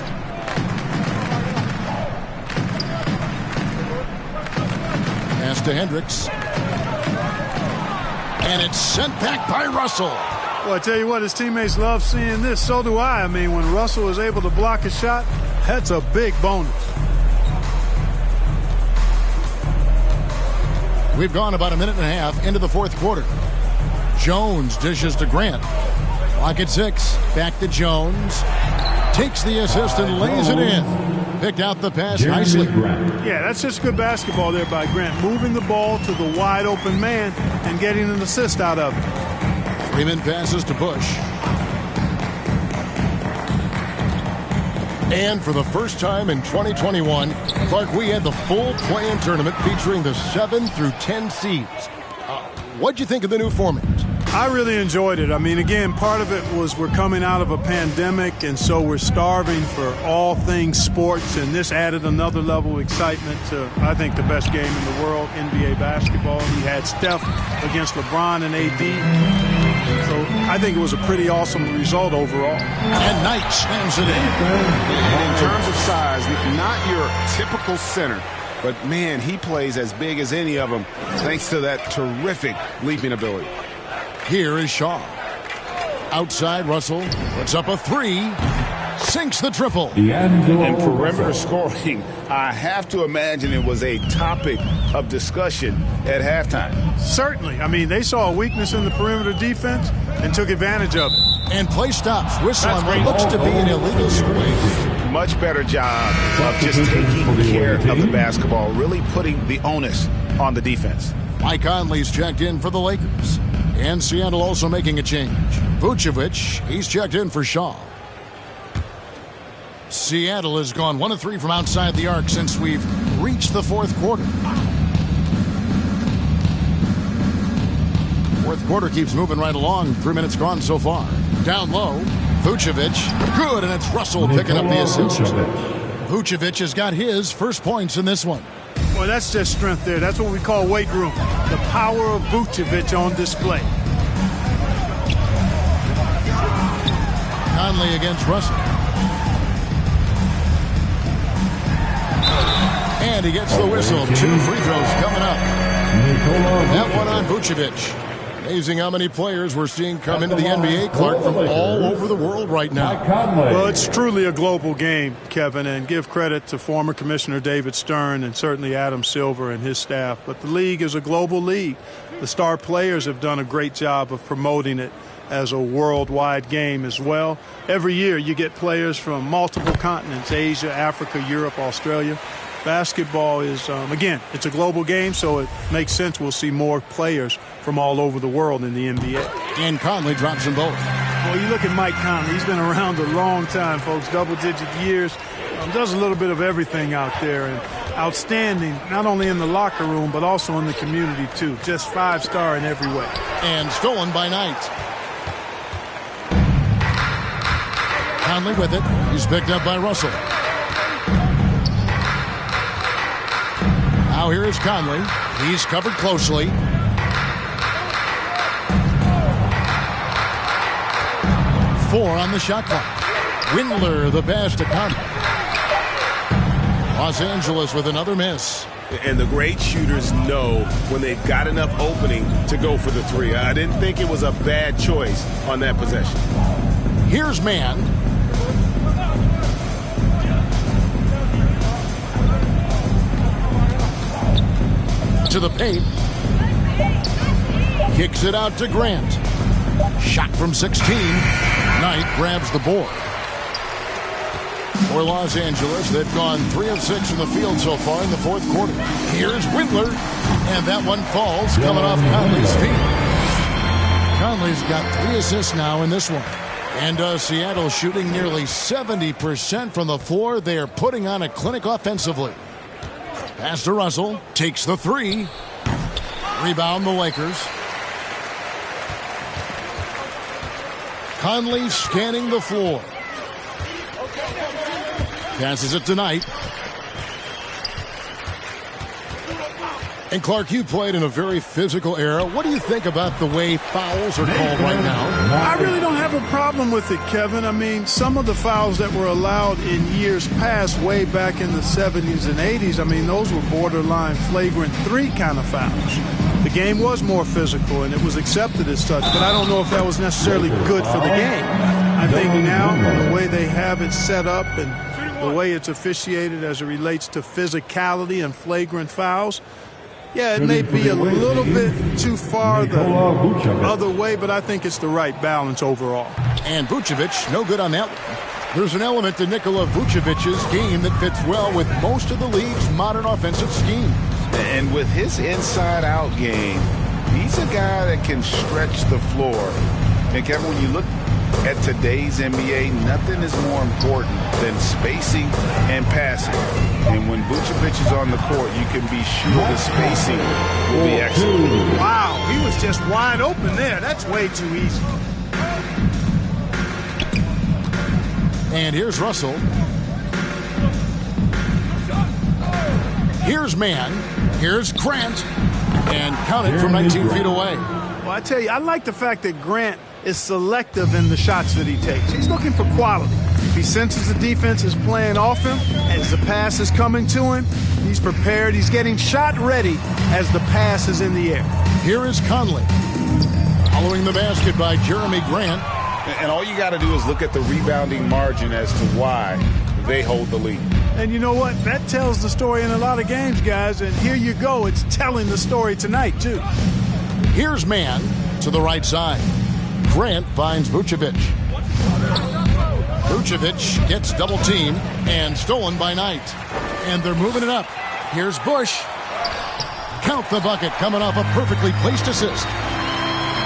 Pass to Hendricks. And it's sent back by Russell.
Well, I tell you what, his teammates love seeing this. So do I. I mean, when Russell is able to block a shot, that's a big bonus.
We've gone about a minute and a half into the fourth quarter. Jones dishes to Grant. Clock at 6. Back to Jones. Takes the assist and lays it in. Picked out the pass nicely.
Yeah, that's just good basketball there by Grant. Moving the ball to the wide open man and getting an assist out of it.
Freeman passes to Bush. And for the first time in 2021, Clark, we had the full play-in tournament featuring the 7 through 10 seeds. What'd you think of the new format?
I really enjoyed it. I mean, again, part of it was we're coming out of a pandemic, and so we're starving for all things sports, and this added another level of excitement to, I think, the best game in the world, NBA basketball. You had Steph against LeBron and AD. So I think it was a pretty awesome result overall.
And Knight slams it in.
In terms of size, not your typical center, but, man, he plays as big as any of them thanks to that terrific leaping ability.
Here is Shaw. Outside, Russell puts up a 3. Sinks the triple.
And perimeter scoring, I have to imagine it was a topic of discussion at halftime.
Certainly. I mean, they saw a weakness in the perimeter defense and took advantage of it.
And play stops. Whistle on what looks to be an illegal screen.
Much better job of just taking care of the basketball, really putting the onus on the defense.
Mike Conley's checked in for the Lakers. And Seattle also making a change. Vucevic, he's checked in for Shaw. Seattle has gone 1 of 3 from outside the arc since we've reached the fourth quarter. Fourth quarter keeps moving right along. 3 minutes gone so far. Down low, Vucevic, good, and it's Russell picking up the assist. Vucevic has got his first points in this one.
Well, that's just strength there. That's what we call weight room. The power of Vucevic on display.
Conley against Russell. And he gets the whistle. 2 free throws coming up. That one on Vucevic. Amazing how many players we're seeing come into the NBA, Clark, from all over the world right now.
Well, it's truly a global game, Kevin, and give credit to former Commissioner David Stern and certainly Adam Silver and his staff. But the league is a global league. The star players have done a great job of promoting it as a worldwide game as well. Every year you get players from multiple continents, Asia, Africa, Europe, Australia. Basketball is, again, it's a global game, so it makes sense we'll see more players from all over the world in the NBA.
And Conley drops them both.
Well, you look at Mike Conley. He's been around a long time, folks, double-digit years. Does a little bit of everything out there, and outstanding, not only in the locker room, but also in the community, too. Just 5-star in every way.
And stolen by Knight. Conley with it. He's picked up by Russell. Now here is Conley. He's covered closely. Four on the shot clock. Windler the pass to Conley. Los Angeles with another miss.
And the great shooters know when they've got enough opening to go for the 3. I didn't think it was a bad choice on that possession.
Here's Mann. To the paint. Kicks it out to Grant. Shot from 16. Knight grabs the board. For Los Angeles, they've gone 3 of 6 from the field so far in the fourth quarter. Here's Windler. And that one falls coming off Conley's feet. Conley's got 3 assists now in this one. And Seattle shooting nearly 70% from the floor. They are putting on a clinic offensively. Pass to Russell. Takes the 3. Rebound the Lakers. Conley scanning the floor. Passes it to Knight. And Clark, you played in a very physical era. What do you think about the way fouls are called right now?
I really don't have a problem with it, Kevin. I mean, some of the fouls that were allowed in years past, way back in the 70s and 80s, I mean, those were borderline flagrant 3 kind of fouls. The game was more physical, and it was accepted as such, but I don't know if that was necessarily good for the game. I think now, the way they have it set up and the way it's officiated as it relates to physicality and flagrant fouls, Yeah, it may be a little bit too far the other way, but I think it's the right balance overall.
And Vucevic, no good on that one. There's an element to Nikola Vucevic's game that fits well with most of the league's modern offensive schemes.
And with his inside-out game, he's a guy that can stretch the floor. And Kevin, when you look at today's NBA, nothing is more important than spacing and passing. And when Vucevic is on the court, you can be sure the spacing will be excellent.
Wow, he was just wide open there. That's way too easy.
And here's Russell. Here's Mann. Here's Grant. And counted from 19 feet away.
Well, I tell you, I like the fact that Grant is selective in the shots that he takes. He's looking for quality. If he senses the defense is playing off him, as the pass is coming to him, he's prepared. He's getting shot ready as the pass is in the air.
Here is Conley. Following the basket by Jeremy Grant.
And all you got to do is look at the rebounding margin as to why they hold the lead.
And you know what? That tells the story in a lot of games, guys. And here you go. It's telling the story tonight, too.
Here's Mann to the right side. Grant finds Vucevic. Vucevic gets double-teamed and stolen by Knight. And they're moving it up. Here's Bush. Count the bucket coming off a perfectly placed assist.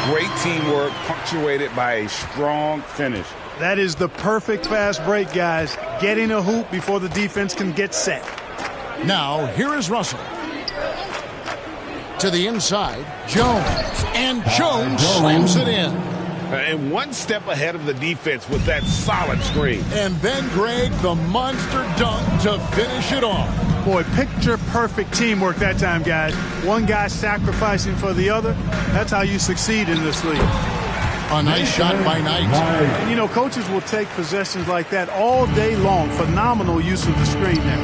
Great teamwork punctuated by a strong finish.
That is the perfect fast break, guys. Getting a hoop before the defense can get set.
Now, here is Russell. To the inside, Jones. And Jones slams it in.
And one step ahead of the defense with that solid screen.
And then, Greg, the monster dunk to finish it off.
Boy, picture-perfect teamwork that time, guys. One guy sacrificing for the other. That's how you succeed in this league.
A nice shot by Knight.
And, you know, coaches will take possessions like that all day long. Phenomenal use of the screen there.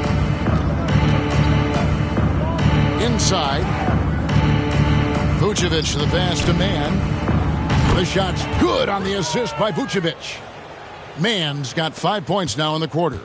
Inside. Vucevic, the pass to Mann. The shot's good on the assist by Vucevic. Mann's got 5 points now in the quarter.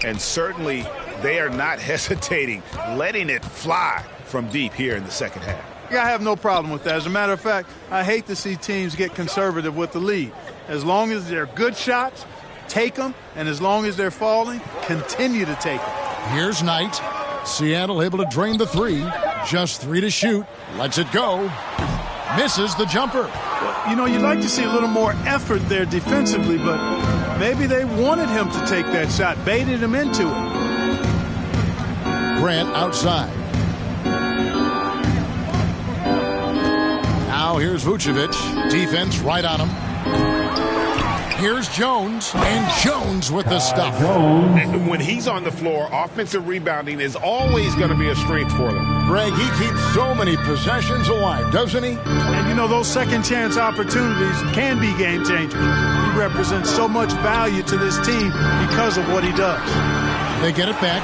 And certainly they are not hesitating, letting it fly from deep here in the second half.
I have no problem with that. As a matter of fact, I hate to see teams get conservative with the lead. As long as they're good shots, take them. And as long as they're falling, continue to take them.
Here's Knight. Seattle able to drain the three. Just 3 to shoot. Lets it go. Misses the jumper.
Well, you know, you'd like to see a little more effort there defensively, but maybe they wanted him to take that shot, baited him into it.
Grant outside. Now here's Vucevic. Defense right on him. Here's Jones, and Jones with the stuff.
And when he's on the floor, offensive rebounding is always going to be a strength for them.
Greg, he keeps so many possessions alive, doesn't he?
And, you know, those second-chance opportunities can be game-changers. He represents so much value to this team because of what he does.
They get it back.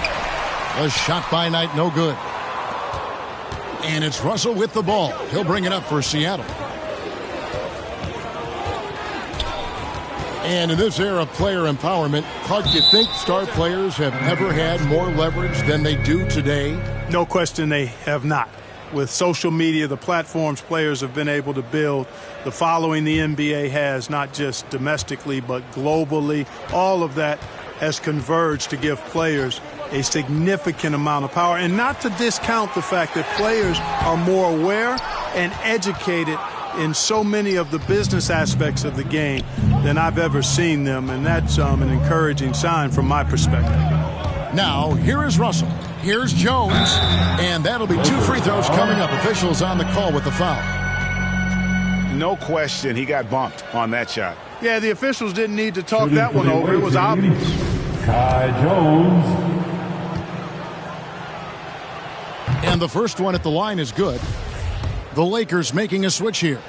A shot by Knight, no good. And it's Russell with the ball. He'll bring it up for Seattle. And in this era of player empowerment, Clark, do you think star players have ever had more leverage than they do today?
No question they have not. With social media, the platforms players have been able to build, the following the NBA has, not just domestically but globally, all of that has converged to give players a significant amount of power. And not to discount the fact that players are more aware and educated in so many of the business aspects of the game than I've ever seen them, and that's an encouraging sign from my perspective.
Now, here is Russell. Here's Jones, and that'll be 2 free throws coming up. Officials on the call with the foul.
No question, he got bumped on that shot.
Yeah, the officials didn't need to talk that one over. It was obvious.
Kai Jones.
And the first one at the line is good. The Lakers making a switch here.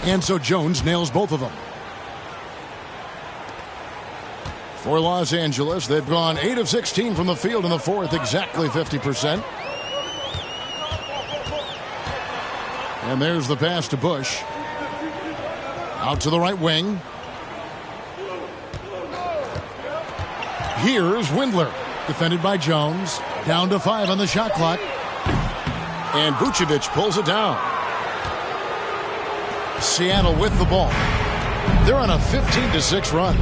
And so Jones nails both of them. For Los Angeles, they've gone 8 of 16 from the field in the fourth, exactly 50%. And there's the pass to Bush. Out to the right wing. Here's Windler, defended by Jones. Down to 5 on the shot clock. And Vucevic pulls it down. Seattle with the ball. They're on a 15-6 run.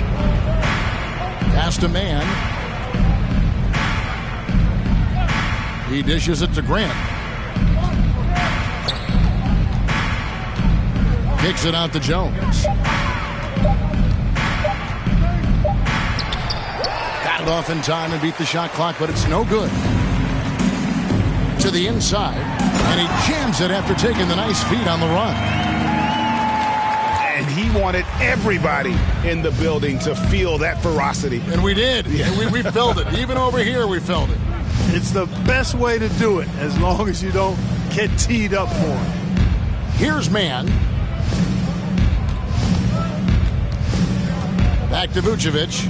Pass to man. He dishes it to Grant. Kicks it out to Jones. Got it off in time and beat the shot clock, but it's no good. To the inside, and he jams it after taking the nice feed on the run.
And he wanted everybody in the building to feel that ferocity.
And we did. We felt it. Even over here, we felt it.
It's the best way to do it, as long as you don't get teed up for it.
Here's man. Back to Vucevic.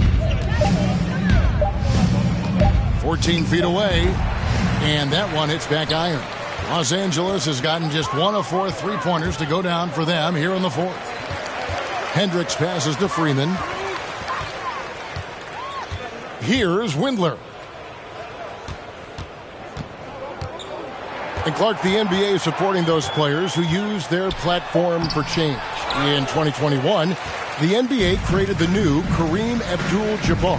14 feet away. And that one hits back iron. Los Angeles has gotten just 1 of 4 three-pointers to go down for them here in the fourth. Hendricks passes to Freeman. Here's Windler. And Clark, the NBA is supporting those players who use their platform for change. In 2021, the NBA created the new Kareem Abdul-Jabbar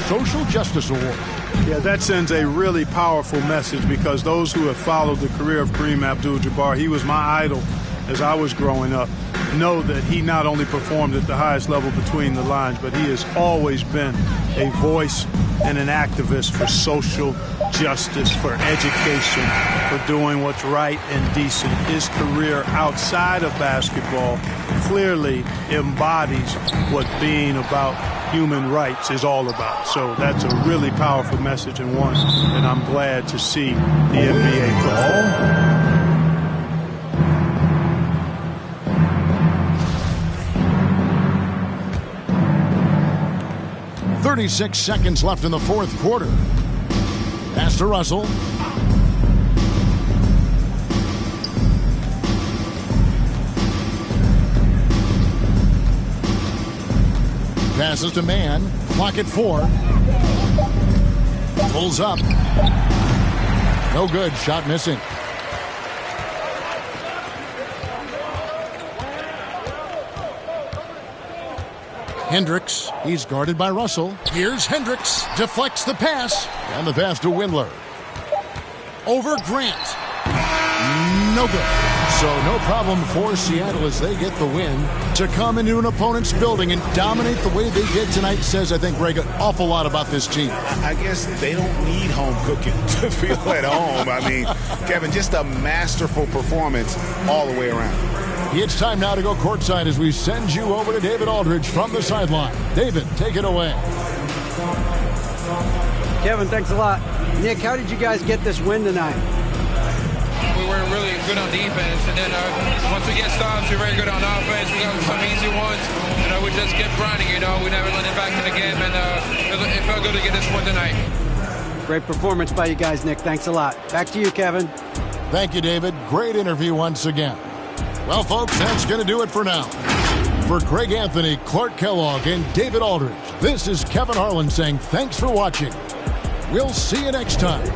Social Justice Award.
Yeah, that sends a really powerful message, because those who have followed the career of Kareem Abdul-Jabbar, he was my idol as I was growing up, know that he not only performed at the highest level between the lines, but he has always been a voice and an activist for social justice, for education, for doing what's right and decent. His career outside of basketball clearly embodies what being about human rights is all about. So that's a really powerful message, and one that I'm glad to see the NBA perform.
36 seconds left in the fourth quarter. Pass to Russell. Passes to man. Clock at 4. Pulls up. No good. Shot missing. Hendricks. He's guarded by Russell. Here's Hendricks. Deflects the pass. And the pass to Windler. Over Grant. No good. So no problem for Seattle as they get the win. To come into an opponent's building and dominate the way they did tonight says, I think, Greg, an awful lot about this team.
I guess they don't need home cooking to feel at home. I mean, Kevin, just a masterful performance all the way around.
It's time now to go courtside as we send you over to David Aldridge from the sideline. David, take it away.
Kevin, thanks a lot. Nick, how did you guys get this win tonight?
We were really good on defense, and then once we get stops, we're very good on offense. We got some easy ones. We just kept grinding, We never let it back in the game, and it felt good to get this one tonight.
Great performance by you guys, Nick. Thanks a lot. Back to you, Kevin.
Thank you, David. Great interview once again. Well, folks, that's going to do it for now. For Greg Anthony, Clark Kellogg, and David Aldridge, this is Kevin Harlan saying thanks for watching. We'll see you next time.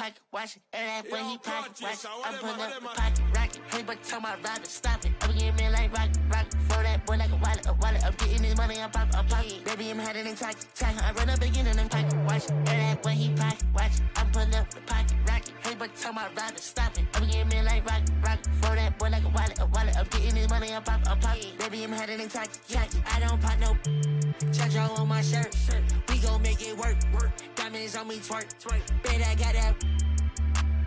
pocket watching. And that when he pocket watching. I'm pulling up the pocket rocket. Hey, but tell my rider stop it. I'm getting me like rocket. For that boy like a wallet. I'm getting this money, I'm pocket. Baby, I'm heading in tack. I run up again and I'm pocket watching. And that when he pocket watching. I'm pulling up the pocket rocket. Hey, but tell my rider stop it. I'm getting me like rocket. For that boy like a wallet. I'm getting this money, I'm pocket. Baby, I'm heading in tack. I don't pop no Chacho on my shirt. We gon' make it work. Diamonds on me twerk. Bet I got that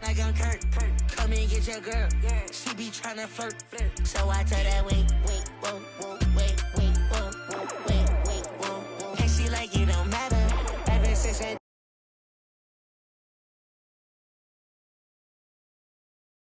like I'm Kurt. Come and get your girl. She be tryna flirt. So I tell that when